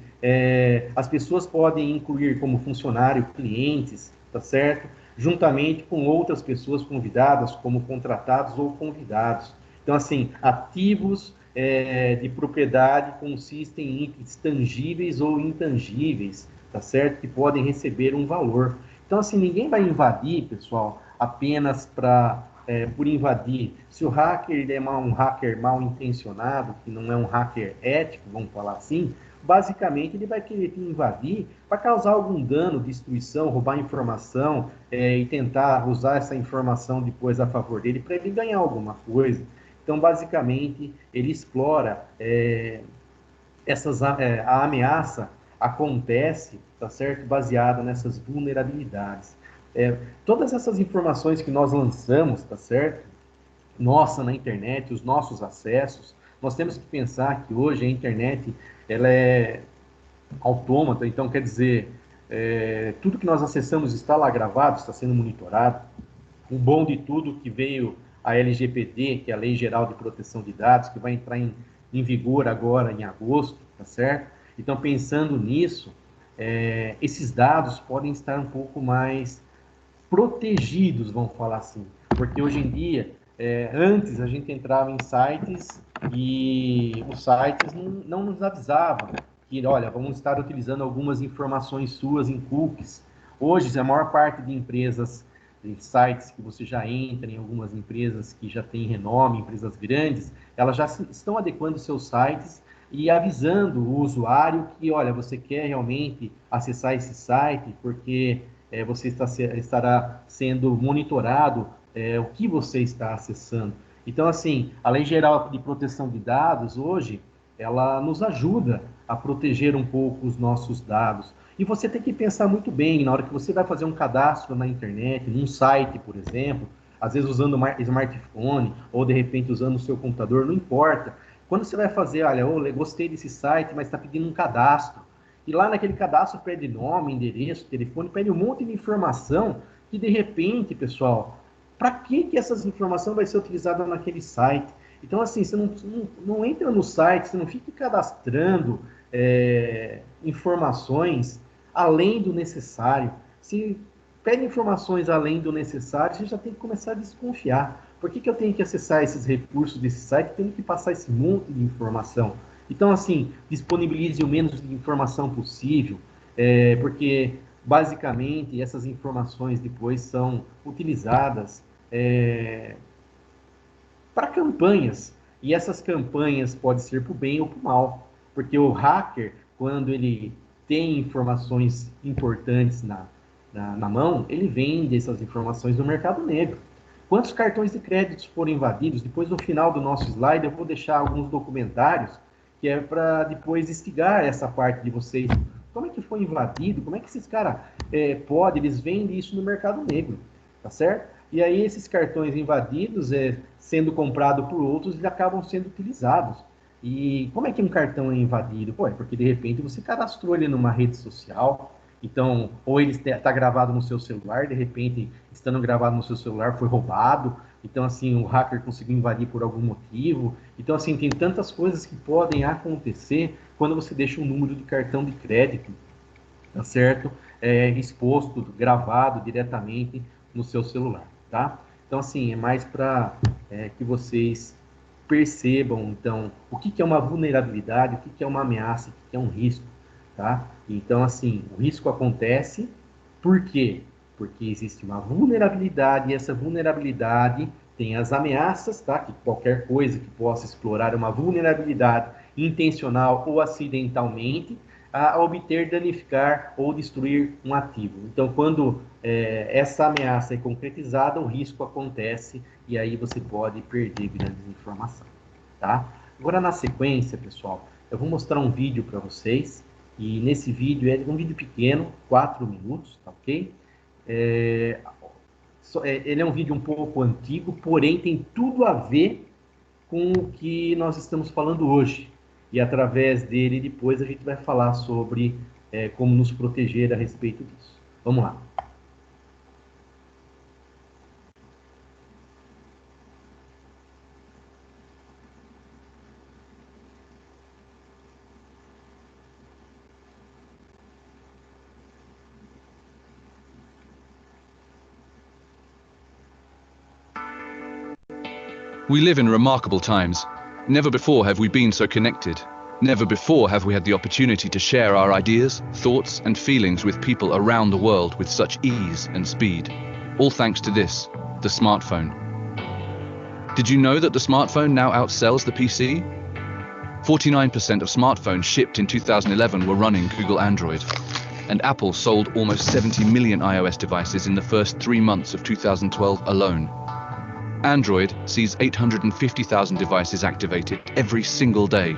as pessoas podem incluir como funcionário clientes, tá certo? Juntamente com outras pessoas convidadas, como contratados ou convidados. Então, assim, ativos de propriedade consistem em itens tangíveis ou intangíveis, tá certo? Que podem receber um valor. Então, assim, ninguém vai invadir, pessoal, apenas por invadir. Se o hacker ele é um hacker mal intencionado, que não é um hacker ético, vamos falar assim, basicamente ele vai querer te invadir para causar algum dano, destruição, roubar informação e tentar usar essa informação depois a favor dele para ele ganhar alguma coisa. Então, basicamente, ele explora a ameaça acontece, tá certo, baseada nessas vulnerabilidades. Todas essas informações que nós lançamos, tá certo, nossa na internet, os nossos acessos, nós temos que pensar que hoje a internet ela é autômata, então quer dizer, tudo que nós acessamos está lá gravado, está sendo monitorado. O bom de tudo que veio a LGPD, que é a Lei Geral de Proteção de Dados, que vai entrar em vigor agora em agosto, tá certo? Então, pensando nisso, esses dados podem estar um pouco mais protegidos, vamos falar assim. Porque hoje em dia, antes a gente entrava em sites e os sites não nos avisavam que, olha, vamos estar utilizando algumas informações suas em cookies. Hoje, a maior parte de empresas, de sites que você já entra, em algumas empresas que já têm renome, empresas grandes, elas já estão adequando seus sites e avisando o usuário que, olha, você quer realmente acessar esse site porque você estará sendo monitorado o que você está acessando. Então, assim, a Lei Geral de Proteção de Dados, hoje, ela nos ajuda a proteger um pouco os nossos dados. E você tem que pensar muito bem na hora que você vai fazer um cadastro na internet, num site, por exemplo, às vezes usando smartphone, ou de repente usando o seu computador, não importa. Quando você vai fazer, olha, eu gostei desse site, mas está pedindo um cadastro. E lá naquele cadastro pede nome, endereço, telefone, pede um monte de informação que de repente, pessoal, para que essas informações vai ser utilizada naquele site? Então, assim, você não entra no site, você não fica cadastrando informações além do necessário. Se pede informações além do necessário, você já tem que começar a desconfiar. Por que eu tenho que acessar esses recursos desse site? Tenho que passar esse monte de informação. Então, assim, disponibilize o menos de informação possível, porque, basicamente, essas informações depois são utilizadas para campanhas. E essas campanhas podem ser para o bem ou para o mal. Porque o hacker, quando ele tem informações importantes na mão, ele vende essas informações no mercado negro. Quantos cartões de crédito foram invadidos? Depois, no final do nosso slide, eu vou deixar alguns documentários que é para depois instigar essa parte de vocês. Como é que foi invadido? Como é que esses caras podem? Eles vendem isso no mercado negro, tá certo? E aí esses cartões invadidos, sendo comprado por outros, eles acabam sendo utilizados. E como é que um cartão é invadido? Pô, é porque de repente você cadastrou ele numa rede social, então, ou ele está gravado no seu celular, de repente, estando gravado no seu celular, foi roubado. Então, assim, o hacker conseguiu invadir por algum motivo. Então, assim, tem tantas coisas que podem acontecer quando você deixa um número de cartão de crédito, tá certo? Exposto, gravado diretamente no seu celular, tá? Então, assim, é mais para que vocês percebam, então, o que é uma vulnerabilidade, o que é uma ameaça, o que é um risco, tá? Então, assim, o risco acontece por quê? Porque existe uma vulnerabilidade e essa vulnerabilidade tem as ameaças, tá? Que qualquer coisa que possa explorar uma vulnerabilidade intencional ou acidentalmente, a obter, danificar ou destruir um ativo. Então, quando essa ameaça é concretizada, o risco acontece e aí você pode perder grandes informações, tá? Agora, na sequência, pessoal, eu vou mostrar um vídeo para vocês, e nesse vídeo, é um vídeo pequeno, 4 minutos, tá ok? Ele é um vídeo um pouco antigo, porém tem tudo a ver com o que nós estamos falando hoje. E através dele, depois a gente vai falar sobre como nos proteger a respeito disso. Vamos lá. We live in remarkable times. Never before have we been so connected. Never before have we had the opportunity to share our ideas, thoughts, and feelings with people around the world with such ease and speed. All thanks to this, the smartphone. Did you know that the smartphone now outsells the PC? 49% of smartphones shipped in 2011 were running Google Android, and Apple sold almost 70 million iOS devices in the first 3 months of 2012 alone. Android sees 850,000 devices activated every single day.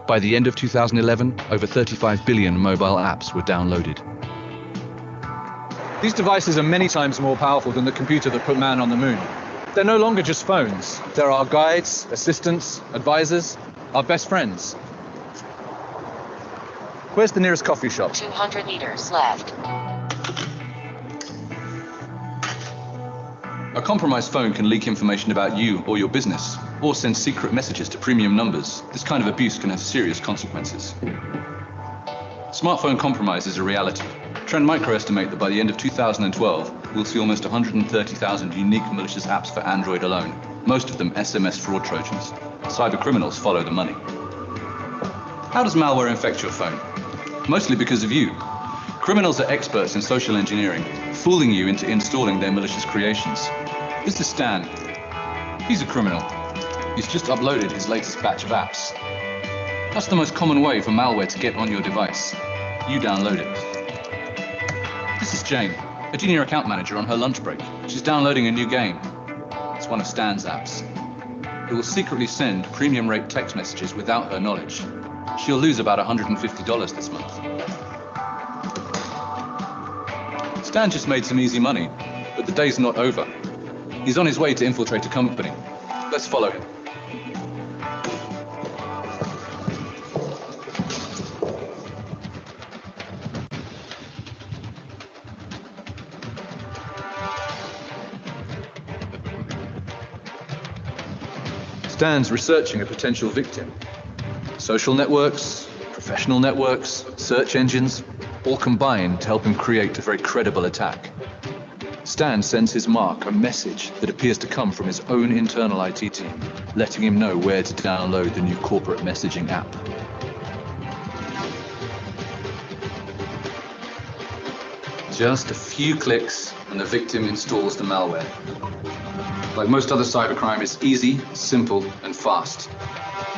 By the end of 2011, over 35 billion mobile apps were downloaded. These devices are many times more powerful than the computer that put man on the moon. They're no longer just phones. They're our guides, assistants, advisors, our best friends. Where's the nearest coffee shop? 200 meters left. A compromised phone can leak information about you or your business, or send secret messages to premium numbers. This kind of abuse can have serious consequences. Smartphone compromise is a reality. Trend Micro estimate that by the end of 2012, we'll see almost 130,000 unique malicious apps for Android alone, most of them SMS fraud trojans. Cyber criminals follow the money. How does malware infect your phone? Mostly because of you. Criminals are experts in social engineering, fooling you into installing their malicious creations. This is Stan. He's a criminal. He's just uploaded his latest batch of apps. That's the most common way for malware to get on your device. You download it. This is Jane, a junior account manager on her lunch break. She's downloading a new game. It's one of Stan's apps. It will secretly send premium rate text messages without her knowledge. She'll lose about $150 this month. Stan just made some easy money, but the day's not over. He's on his way to infiltrate a company. Let's follow him. Stan's researching a potential victim. Social networks, professional networks, search engines, all combined to help him create a very credible attack. Stan sends his mark a message that appears to come from his own internal IT team, letting him know where to download the new corporate messaging app. Just a few clicks and the victim installs the malware. Like most other cybercrime, it's easy, simple, and fast.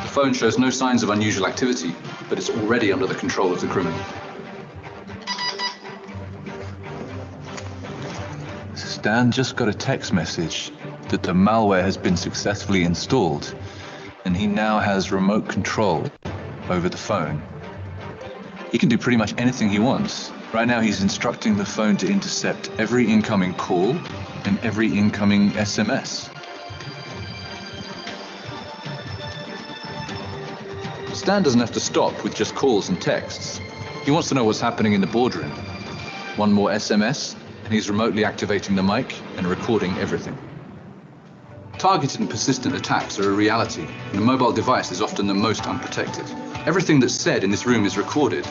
The phone shows no signs of unusual activity, but it's already under the control of the criminal. Stan just got a text message that the malware has been successfully installed, and he now has remote control over the phone. He can do pretty much anything he wants. Right now he's instructing the phone to intercept every incoming call and every incoming SMS. Stan doesn't have to stop with just calls and texts. He wants to know what's happening in the boardroom. One more SMS, and he's remotely activating the mic and recording everything. Targeted and persistent attacks are a reality, and a mobile device is often the most unprotected. Everything that's said in this room is recorded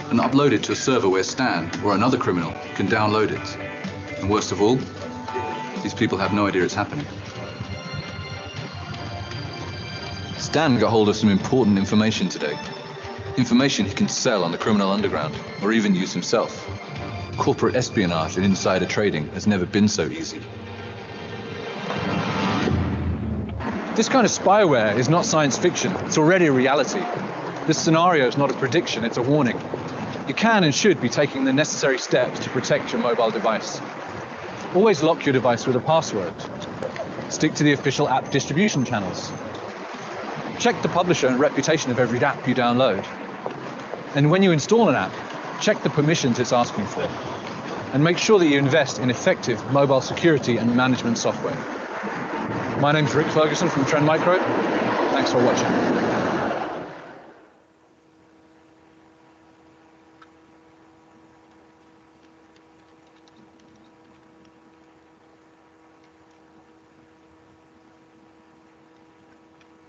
and uploaded to a server where Stan or another criminal can download it. And worst of all, these people have no idea it's happening. Stan got hold of some important information today. Information he can sell on the criminal underground, or even use himself. Corporate espionage and insider trading has never been so easy. This kind of spyware is not science fiction, it's already a reality. This scenario is not a prediction, it's a warning. You can and should be taking the necessary steps to protect your mobile device. Always lock your device with a password. Stick to the official app distribution channels. Check the publisher and reputation of every app you download. And when you install an app, check the permissions it's asking for. And make sure that you invest in effective mobile security and management software. My name's Rick Ferguson from Trend Micro. Thanks for watching.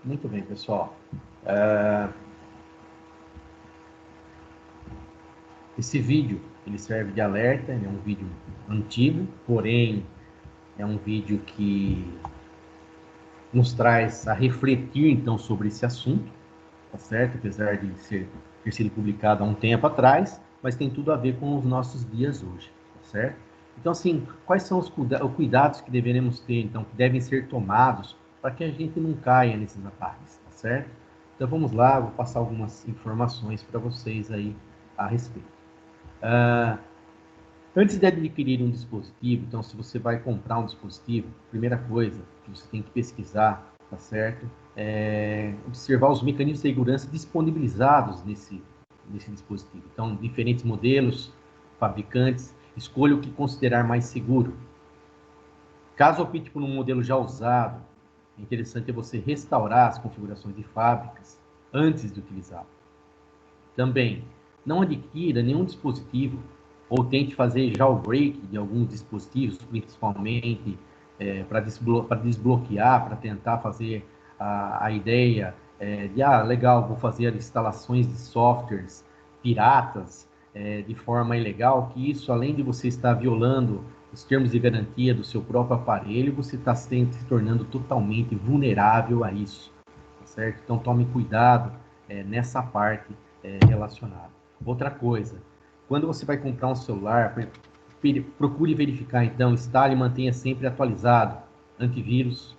Muito bem, pessoal. Esse vídeo, ele serve de alerta, ele é um vídeo antigo, porém é um vídeo que nos traz a refletir, então, sobre esse assunto, tá certo? Apesar de ter sido publicado há um tempo atrás, mas tem tudo a ver com os nossos dias hoje, tá certo? Então, assim, quais são os cuidados que deveremos ter, então, que devem ser tomados para que a gente não caia nesses ataques, tá certo? Então, vamos lá, vou passar algumas informações para vocês aí a respeito. Antes de adquirir um dispositivo, então, se você vai comprar um dispositivo, primeira coisa que você tem que pesquisar, tá certo? Observar os mecanismos de segurança disponibilizados nesse dispositivo. Então, diferentes modelos, fabricantes, escolha o que considerar mais seguro. Caso opte por um modelo já usado, é interessante você restaurar as configurações de fábricas antes de utilizá-lo. Também, não adquira nenhum dispositivo ou tente fazer jailbreak de alguns dispositivos, principalmente para desbloquear, para tentar fazer a ideia de, legal, vou fazer instalações de softwares piratas de forma ilegal, que isso, além de você estar violando os termos de garantia do seu próprio aparelho, você está se tornando totalmente vulnerável a isso, tá certo? Então, tome cuidado nessa parte relacionada. Outra coisa, quando você vai comprar um celular, procure verificar, então, instale e mantenha sempre atualizado. Antivírus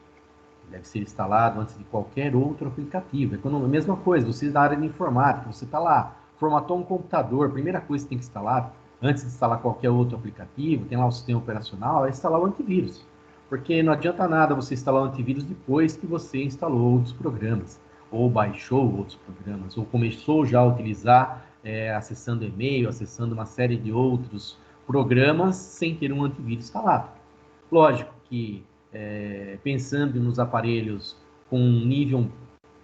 deve ser instalado antes de qualquer outro aplicativo. A mesma coisa, você na área de informática, você está lá, formatou um computador, a primeira coisa que tem que instalar, antes de instalar qualquer outro aplicativo, tem lá o sistema operacional, é instalar o antivírus. Porque não adianta nada você instalar o antivírus depois que você instalou outros programas, ou baixou outros programas, ou começou já a utilizar, acessando e-mail, acessando uma série de outros programas sem ter um antivírus instalado. Lógico que, pensando nos aparelhos com um nível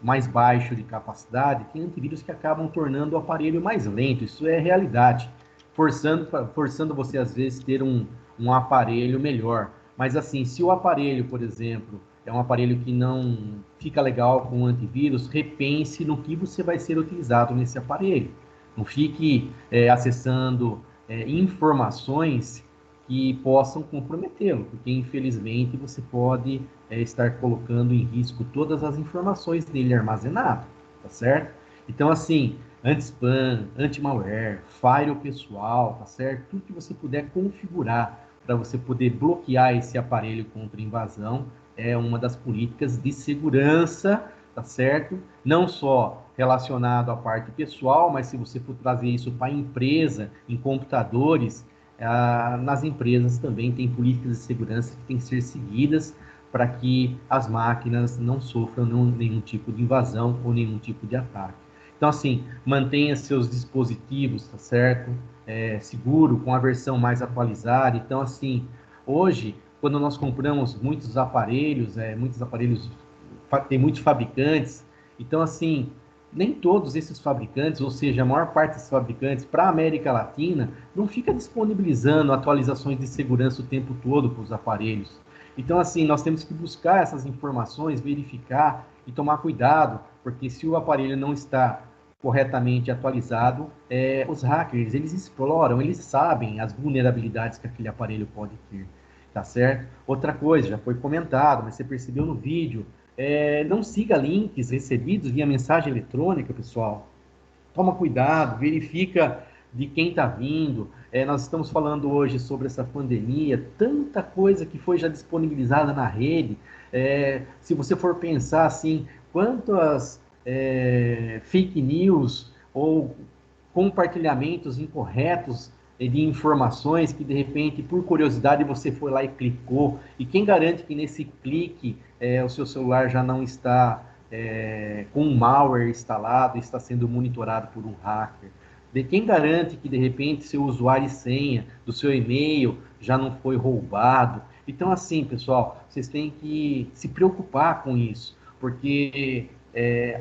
mais baixo de capacidade, tem antivírus que acabam tornando o aparelho mais lento, isso é realidade. Forçando você, às vezes, ter um aparelho melhor. Mas, assim, se o aparelho, por exemplo, é um aparelho que não fica legal com o antivírus, repense no que você vai ser utilizado nesse aparelho. Não fique acessando informações que possam comprometê-lo, porque, infelizmente, você pode estar colocando em risco todas as informações dele armazenadas, tá certo? Então, assim, anti-spam, anti-malware, firewall pessoal, tá certo? Tudo que você puder configurar para você poder bloquear esse aparelho contra invasão é uma das políticas de segurança, tá certo? Não só relacionado à parte pessoal, mas se você for trazer isso para a empresa, em computadores, nas empresas também tem políticas de segurança que têm que ser seguidas para que as máquinas não sofram nenhum tipo de invasão ou nenhum tipo de ataque. Então, assim, mantenha seus dispositivos, tá certo? Seguro, com a versão mais atualizada. Então, assim, hoje, quando nós compramos muitos aparelhos, tem muitos fabricantes. Então, assim, nem todos esses fabricantes, ou seja, a maior parte dos fabricantes para a América Latina, não fica disponibilizando atualizações de segurança o tempo todo para os aparelhos. Então, assim, nós temos que buscar essas informações, verificar e tomar cuidado, porque se o aparelho não está corretamente atualizado, os hackers, eles exploram, eles sabem as vulnerabilidades que aquele aparelho pode ter, tá certo? Outra coisa, já foi comentado, mas você percebeu no vídeo, não siga links recebidos via mensagem eletrônica, pessoal. Toma cuidado, verifica de quem está vindo. Nós estamos falando hoje sobre essa pandemia, tanta coisa que foi já disponibilizada na rede, Se você for pensar assim, quantas fake news ou compartilhamentos incorretos de informações que, de repente, por curiosidade, você foi lá e clicou. E quem garante que nesse clique o seu celular já não está com um malware instalado, está sendo monitorado por um hacker? De quem garante que, de repente, seu usuário e senha do seu e-mail já não foi roubado? Então, assim, pessoal, vocês têm que se preocupar com isso, porque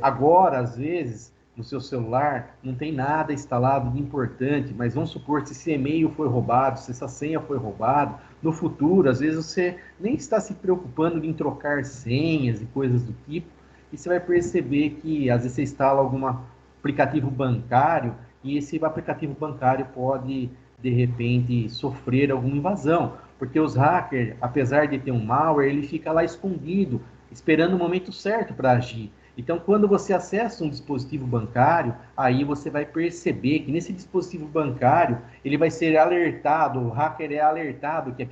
agora, às vezes, no seu celular não tem nada instalado de importante, mas vamos supor que se esse e-mail foi roubado, se essa senha foi roubada, no futuro, às vezes você nem está se preocupando em trocar senhas e coisas do tipo, e você vai perceber que às vezes você instala algum aplicativo bancário e esse aplicativo bancário pode, de repente, sofrer alguma invasão, porque os hackers, apesar de ter um malware, ele fica lá escondido, esperando o momento certo para agir. Então, quando você acessa um dispositivo bancário, aí você vai perceber que nesse dispositivo bancário, ele vai ser alertado, o hacker é alertado que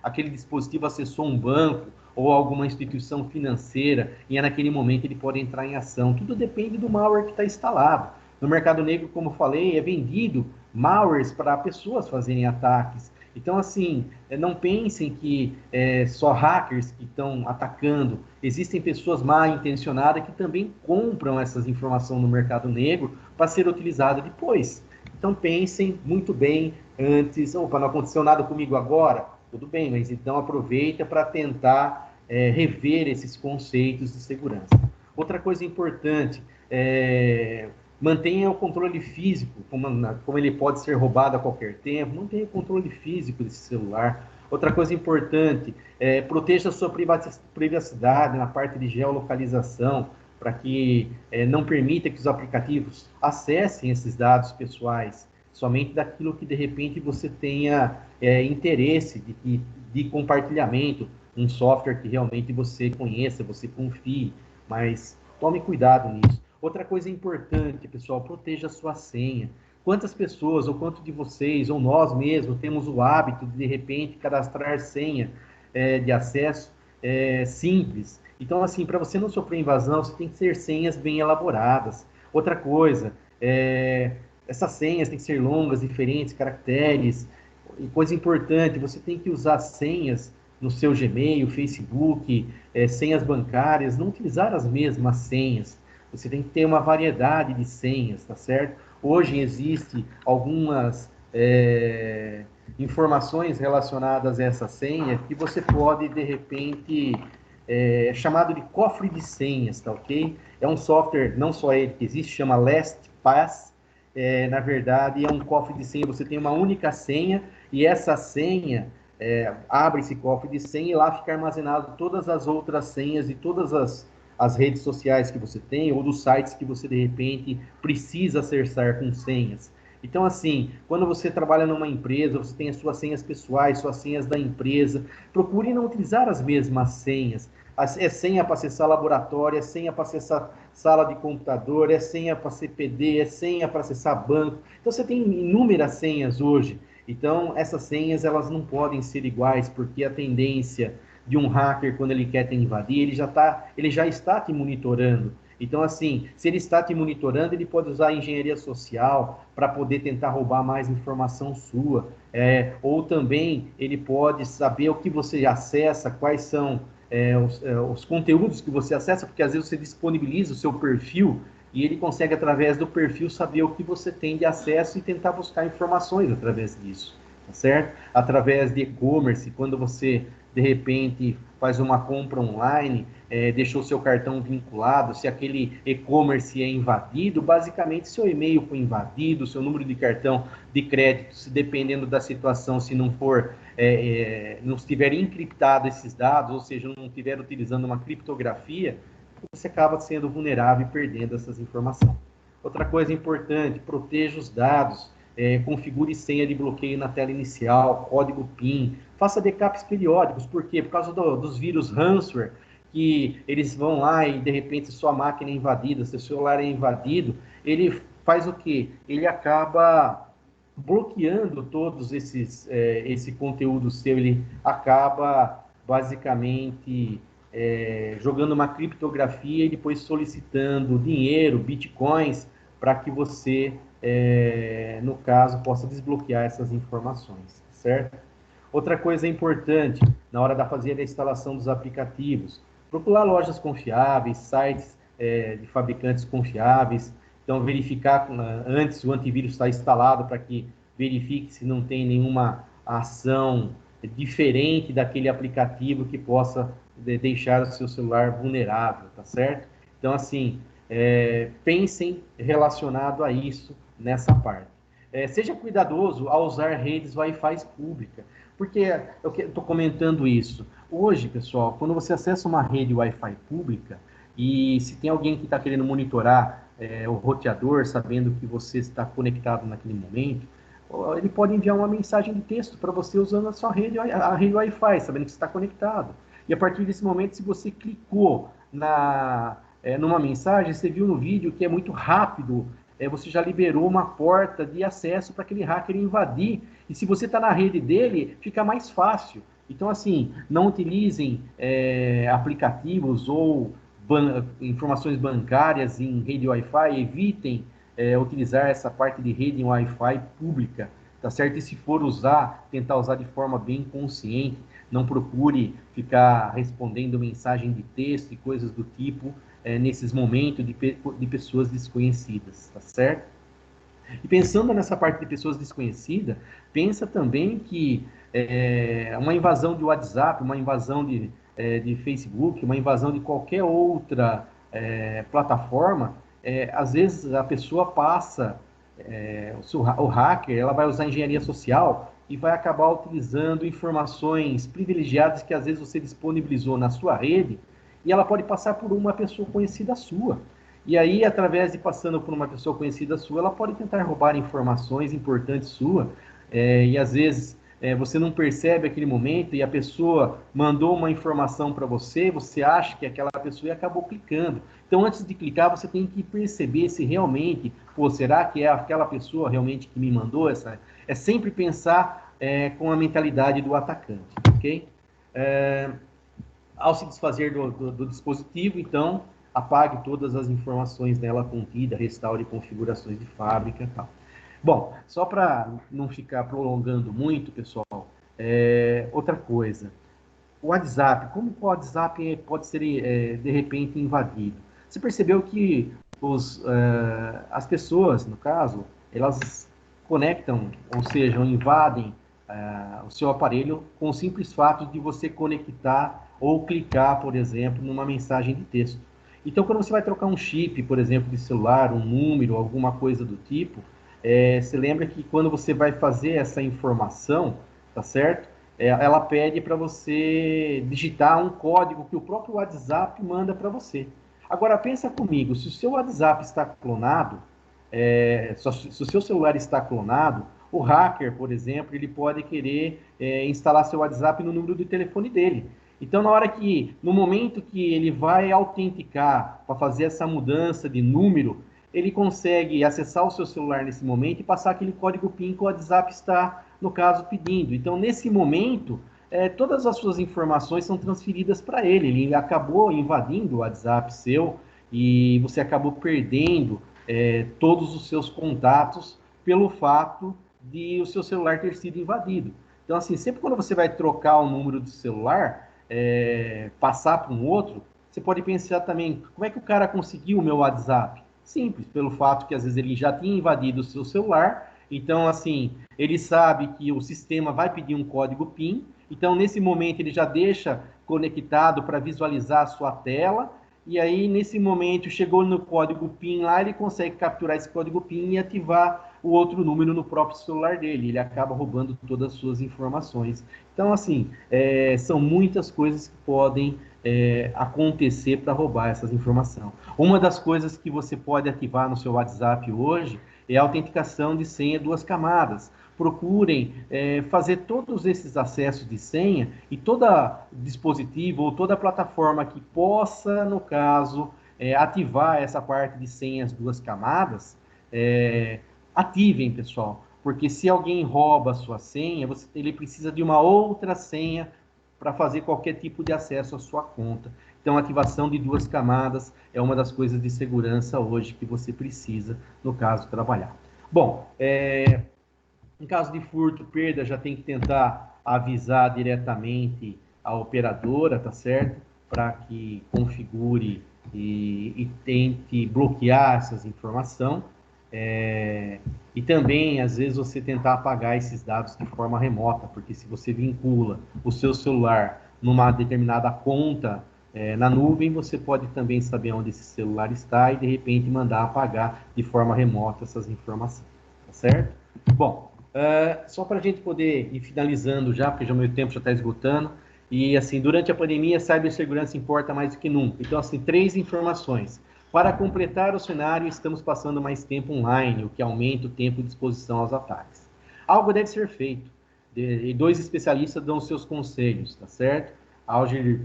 aquele dispositivo acessou um banco ou alguma instituição financeira, e é naquele momento ele pode entrar em ação. Tudo depende do malware que está instalado. No mercado negro, como eu falei, é vendido malwares para pessoas fazerem ataques. Então, assim, não pensem que só hackers que estão atacando. Existem pessoas mal intencionadas que também compram essas informações no mercado negro para ser utilizada depois. Então, pensem muito bem antes. Opa, não aconteceu nada comigo agora? Tudo bem, mas então aproveita para tentar rever esses conceitos de segurança. Outra coisa importante, mantenha o controle físico, como ele pode ser roubado a qualquer tempo, mantenha o controle físico desse celular. Outra coisa importante, proteja a sua privacidade na parte de geolocalização, para que não permita que os aplicativos acessem esses dados pessoais, somente daquilo que de repente você tenha interesse de compartilhamento, um software que realmente você conheça, você confie, mas tome cuidado nisso. Outra coisa importante, pessoal, proteja a sua senha. Quantas pessoas, ou quanto de vocês, ou nós mesmos, temos o hábito de repente, cadastrar senha de acesso simples? Então, assim, para você não sofrer invasão, você tem que ter senhas bem elaboradas. Outra coisa, essas senhas têm que ser longas, diferentes, caracteres. E coisa importante, você tem que usar senhas no seu Gmail, Facebook, senhas bancárias, não utilizar as mesmas senhas. Você tem que ter uma variedade de senhas, tá certo? Hoje existe algumas informações relacionadas a essa senha que você pode, de repente, chamado de cofre de senhas, tá ok? É um software, não só ele que existe, chama LastPass. Na verdade, é um cofre de senha. Você tem uma única senha e essa senha abre esse cofre de senha e lá fica armazenado todas as outras senhas e todas as redes sociais que você tem ou dos sites que você, de repente, precisa acessar com senhas. Então, assim, quando você trabalha numa empresa, você tem as suas senhas pessoais, suas senhas da empresa, procure não utilizar as mesmas senhas. É senha para acessar laboratório, é senha para acessar sala de computador, é senha para CPD, é senha para acessar banco. Então, você tem inúmeras senhas hoje. Então, essas senhas, elas não podem ser iguais, porque a tendência de um hacker, quando ele quer te invadir, ele já está te monitorando. Então, assim, se ele está te monitorando, ele pode usar a engenharia social para poder tentar roubar mais informação sua. Ou também ele pode saber o que você acessa, quais são os conteúdos que você acessa, porque às vezes você disponibiliza o seu perfil e ele consegue, através do perfil, saber o que você tem de acesso e tentar buscar informações através disso, tá certo? Através de e-commerce, quando você, de repente, faz uma compra online, deixou seu cartão vinculado, se aquele e-commerce é invadido, basicamente seu e-mail foi invadido, seu número de cartão de crédito, se dependendo da situação, se não for, não estiver encriptado esses dados, ou seja, não estiver utilizando uma criptografia, você acaba sendo vulnerável e perdendo essas informações. Outra coisa importante, proteja os dados, configure senha de bloqueio na tela inicial, código PIN, faça backups periódicos. Por quê? Por causa dos vírus ransomware, que eles vão lá e, de repente, sua máquina é invadida, seu celular é invadido, ele faz o quê? Ele acaba bloqueando todos esse conteúdo seu, ele acaba, basicamente, jogando uma criptografia e depois solicitando dinheiro, bitcoins, para que você, no caso, possa desbloquear essas informações, certo? Outra coisa importante, na hora de fazer a instalação dos aplicativos, procurar lojas confiáveis, sites de fabricantes confiáveis, então verificar antes o antivírus está instalado para que verifique se não tem nenhuma ação diferente daquele aplicativo que possa deixar o seu celular vulnerável, tá certo? Então, assim, pensem relacionado a isso nessa parte. Seja cuidadoso ao usar redes Wi-Fi públicas. Por que eu estou comentando isso? Hoje, pessoal, quando você acessa uma rede Wi-Fi pública e se tem alguém que está querendo monitorar o roteador, sabendo que você está conectado naquele momento, ele pode enviar uma mensagem de texto para você usando a sua rede, a rede Wi-Fi, sabendo que você está conectado. E a partir desse momento, se você clicou numa mensagem, você viu no vídeo que é muito rápido, você já liberou uma porta de acesso para aquele hacker invadir. E se você está na rede dele, fica mais fácil. Então, assim, não utilizem aplicativos ou informações bancárias em rede Wi-Fi, evitem utilizar essa parte de rede em Wi-Fi pública, tá certo? E se for usar, tentar usar de forma bem consciente, não procure ficar respondendo mensagem de texto e coisas do tipo nesses momentos de pessoas desconhecidas, tá certo? E pensando nessa parte de pessoas desconhecidas, pensa também que uma invasão de WhatsApp, uma invasão de Facebook, uma invasão de qualquer outra plataforma, às vezes a pessoa passa, o hacker, ela vai usar engenharia social e vai acabar utilizando informações privilegiadas que às vezes você disponibilizou na sua rede e ela pode passar por uma pessoa conhecida sua. E aí, através de passando por uma pessoa conhecida sua, ela pode tentar roubar informações importantes suas, e às vezes você não percebe aquele momento e a pessoa mandou uma informação para você, você acha que é aquela pessoa e acabou clicando. Então, antes de clicar, você tem que perceber se realmente, será que é aquela pessoa realmente que me mandou essa? É sempre pensar com a mentalidade do atacante, ok? Ao se desfazer do dispositivo, então, apague todas as informações nela contidas, restaure configurações de fábrica e tal. Bom, só para não ficar prolongando muito, pessoal, outra coisa. O WhatsApp, como o WhatsApp pode ser, de repente, invadido? Você percebeu que as pessoas, no caso, elas conectam, ou seja, invadem o seu aparelho com o simples fato de você conectar ou clicar, por exemplo, numa mensagem de texto. Então, quando você vai trocar um chip, por exemplo, de celular, um número, alguma coisa do tipo, você lembra que quando você vai fazer essa informação, tá certo? Ela pede para você digitar um código que o próprio WhatsApp manda para você. Agora, pensa comigo, se o seu WhatsApp está clonado, se o seu celular está clonado, o hacker, por exemplo, ele pode querer instalar seu WhatsApp no número do telefone dele. Então, no momento que ele vai autenticar para fazer essa mudança de número, ele consegue acessar o seu celular nesse momento e passar aquele código PIN que o WhatsApp está, no caso, pedindo. Então, nesse momento, todas as suas informações são transferidas para ele. Ele acabou invadindo o WhatsApp seu e você acabou perdendo todos os seus contatos pelo fato de o seu celular ter sido invadido. Então, assim, sempre quando você vai trocar o número do celular, passar para um outro, você pode pensar também, como é que o cara conseguiu o meu WhatsApp? Simples, pelo fato que às vezes ele já tinha invadido o seu celular, então assim, ele sabe que o sistema vai pedir um código PIN, então nesse momento ele já deixa conectado para visualizar a sua tela, e aí nesse momento chegou no código PIN lá, ele consegue capturar esse código PIN e ativar o outro número no próprio celular dele, ele acaba roubando todas as suas informações. Então assim, são muitas coisas que podem acontecer para roubar essas informações. Uma das coisas que você pode ativar no seu WhatsApp hoje é a autenticação de senha 2 camadas. Procurem fazer todos esses acessos de senha e todo dispositivo ou toda plataforma que possa, no caso, ativar essa parte de senhas 2 camadas, ativem, pessoal. Porque se alguém rouba a sua senha, ele precisa de uma outra senha para fazer qualquer tipo de acesso à sua conta. Então, a ativação de 2 camadas é uma das coisas de segurança hoje que você precisa, no caso, trabalhar. Bom, em caso de furto, perda, já tem que tentar avisar diretamente a operadora, tá certo? Para que configure e tente bloquear essas informações. E também, às vezes, você tentar apagar esses dados de forma remota, porque se você vincula o seu celular numa determinada conta na nuvem, você pode também saber onde esse celular está e, de repente, mandar apagar de forma remota essas informações, tá certo? Bom, só para a gente poder ir finalizando já, porque já o meu tempo já está esgotando, e assim, durante a pandemia, a cibersegurança importa mais do que nunca. Então, assim, 3 informações. Para completar o cenário, estamos passando mais tempo online, o que aumenta o tempo de exposição aos ataques. Algo deve ser feito, e 2 especialistas dão seus conselhos, tá certo? Alger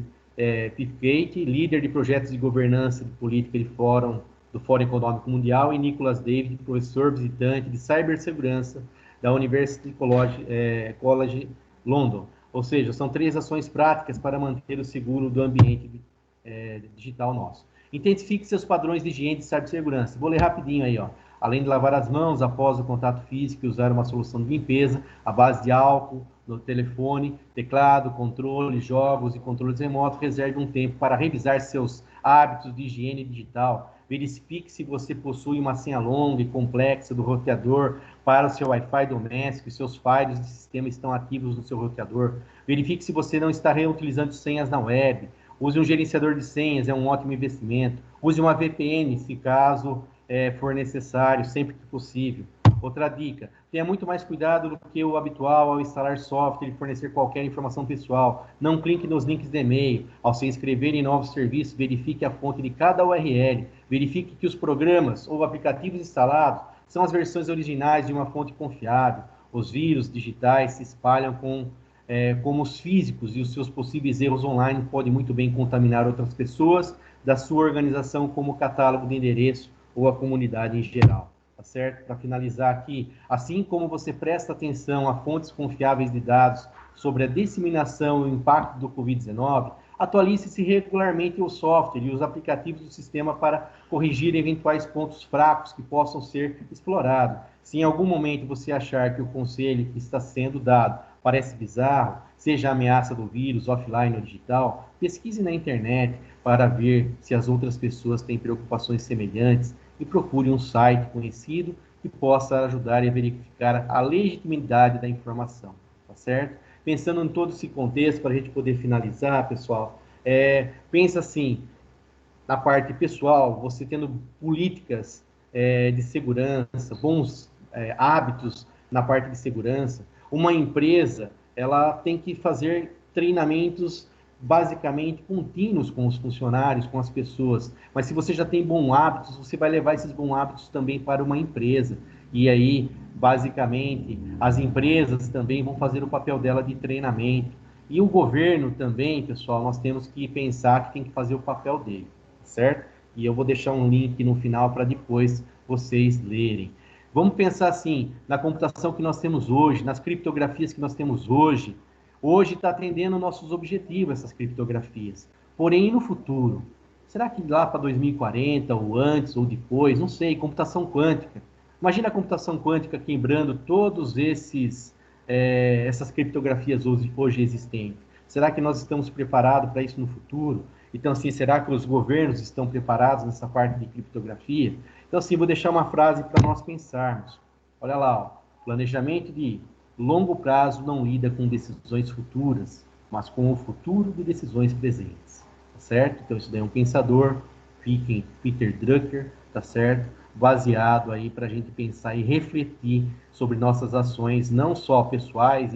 Pipgate, líder de projetos de governança de política do Fórum Econômico Mundial, e Nicholas David, professor visitante de cibersegurança da University College London. Ou seja, são 3 ações práticas para manter o seguro do ambiente digital nosso. Identifique seus padrões de higiene e cibersegurança. Vou ler rapidinho aí, ó. Além de lavar as mãos após o contato físico e usar uma solução de limpeza à base de álcool no telefone, teclado, controle, jogos e controles remotos, reserve um tempo para revisar seus hábitos de higiene digital. Verifique se você possui uma senha longa e complexa do roteador para o seu Wi-Fi doméstico e seus firewalls de sistema estão ativos no seu roteador. Verifique se você não está reutilizando senhas na web. Use um gerenciador de senhas, é um ótimo investimento. Use uma VPN, se caso for necessário, sempre que possível. Outra dica, tenha muito mais cuidado do que o habitual ao instalar software e fornecer qualquer informação pessoal. Não clique nos links de e-mail. Ao se inscrever em novos serviços, verifique a fonte de cada URL. Verifique que os programas ou aplicativos instalados são as versões originais de uma fonte confiável. Os vírus digitais se espalham como os físicos, e os seus possíveis erros online podem muito bem contaminar outras pessoas da sua organização, como o catálogo de endereço ou a comunidade em geral. Tá certo? Para finalizar aqui, assim como você presta atenção a fontes confiáveis de dados sobre a disseminação e o impacto do Covid-19, atualize-se regularmente o software e os aplicativos do sistema para corrigir eventuais pontos fracos que possam ser explorados. Se em algum momento você achar que o conselho que está sendo dado parece bizarro, seja a ameaça do vírus offline ou digital, pesquise na internet para ver se as outras pessoas têm preocupações semelhantes e procure um site conhecido que possa ajudar a verificar a legitimidade da informação, tá certo? Pensando em todo esse contexto, para a gente poder finalizar, pessoal, pensa assim, na parte pessoal, você tendo políticas de segurança, bons hábitos na parte de segurança. Uma empresa, ela tem que fazer treinamentos basicamente contínuos com os funcionários, com as pessoas. Mas se você já tem bons hábitos, você vai levar esses bons hábitos também para uma empresa. E aí, basicamente, as empresas também vão fazer o papel dela de treinamento. E o governo também, pessoal, nós temos que pensar que tem que fazer o papel dele, certo? E eu vou deixar um link no final para depois vocês lerem. Vamos pensar assim, na computação que nós temos hoje, nas criptografias que nós temos hoje. Hoje está atendendo nossos objetivos, essas criptografias. Porém, no futuro, será que lá para 2040, ou antes, ou depois, não sei, computação quântica. Imagina a computação quântica quebrando todos essas criptografias hoje existentes. Será que nós estamos preparados para isso no futuro? Então, assim, será que os governos estão preparados nessa parte de criptografia? Então, assim, vou deixar uma frase para nós pensarmos. Olha lá, ó, planejamento de longo prazo não lida com decisões futuras, mas com o futuro de decisões presentes, tá certo? Então, isso daí é um pensador, Peter Drucker, tá certo? Baseado aí para a gente pensar e refletir sobre nossas ações, não só pessoais,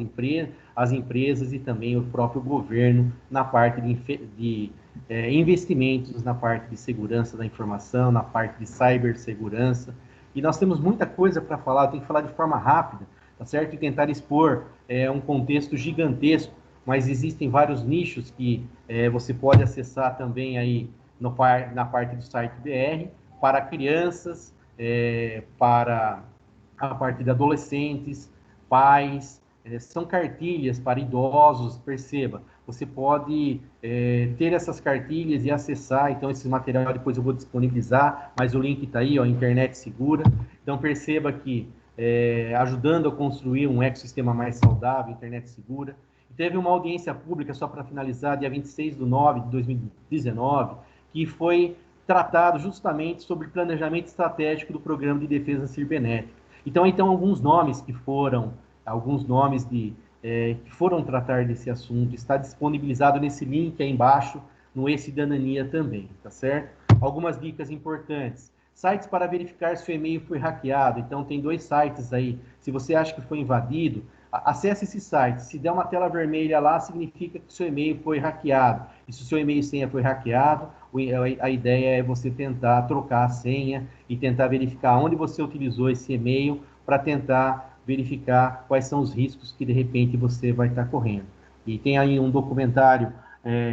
as empresas e também o próprio governo na parte de investimentos na parte de segurança da informação, na parte de cibersegurança. E nós temos muita coisa para falar, eu tenho que falar de forma rápida, tá certo? E tentar expor um contexto gigantesco, mas existem vários nichos que você pode acessar também aí na parte do site BR, para crianças, para a parte de adolescentes, pais, são cartilhas para idosos, perceba. você pode ter essas cartilhas e acessar. Então, esse material depois eu vou disponibilizar, mas o link está aí, ó, Internet Segura. Então, perceba que ajudando a construir um ecossistema mais saudável, Internet Segura. Teve uma audiência pública, só para finalizar, dia 26/9/2019, que foi tratado justamente sobre planejamento estratégico do Programa de Defesa Cibernética. Então alguns nomes que foram tratar desse assunto, está disponibilizado nesse link aí embaixo, no E-Cidadania também, tá certo? Algumas dicas importantes. Sites para verificar se o e-mail foi hackeado. Então, tem 2 sites aí. Se você acha que foi invadido, acesse esse site. Se der uma tela vermelha lá, significa que o seu e-mail foi hackeado. E se o seu e-mail e senha foi hackeado, a ideia é você tentar trocar a senha e tentar verificar onde você utilizou esse e-mail para tentar verificar quais são os riscos que, de repente, você vai estar correndo. E tem aí um documentário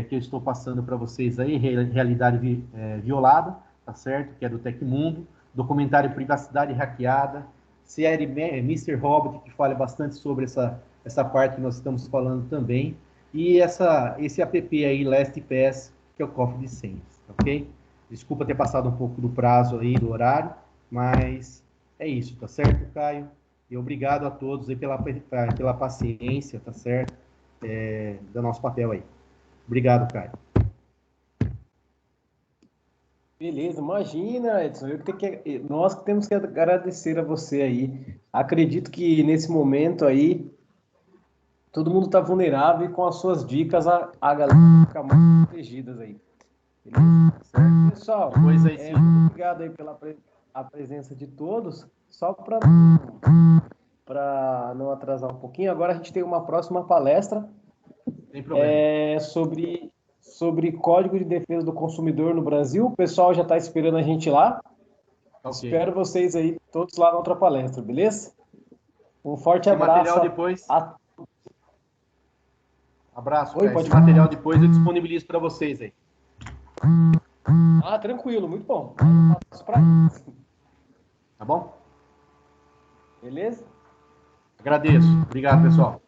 que eu estou passando para vocês aí, Realidade Violada, tá certo? Que é do Tecmundo, documentário Privacidade Hackeada, série Mr. Robot, que fala bastante sobre essa parte que nós estamos falando também, e esse app aí, LastPass, que é o cofre de senhas, ok? Desculpa ter passado um pouco do prazo aí, do horário, mas é isso, tá certo, Caio? E obrigado a todos aí pela paciência, tá certo? Do nosso papel aí. Obrigado, Caio. Beleza, imagina, Edson. Nós que temos que agradecer a você aí. Acredito que nesse momento aí todo mundo está vulnerável e com as suas dicas a galera fica mais protegidas aí. Beleza? Certo, pessoal? Pois aí, sim. Muito obrigado aí pela a presença de todos. Só para não atrasar um pouquinho, agora a gente tem uma próxima palestra sobre Código de Defesa do Consumidor no Brasil. O pessoal já está esperando a gente lá. Okay. Espero vocês aí todos lá na outra palestra, beleza? Um forte abraço. Material depois. Abraço. Oi, esse material depois eu disponibilizo para vocês aí. Tranquilo, muito bom. Tá bom? Beleza? Agradeço. Obrigado, pessoal.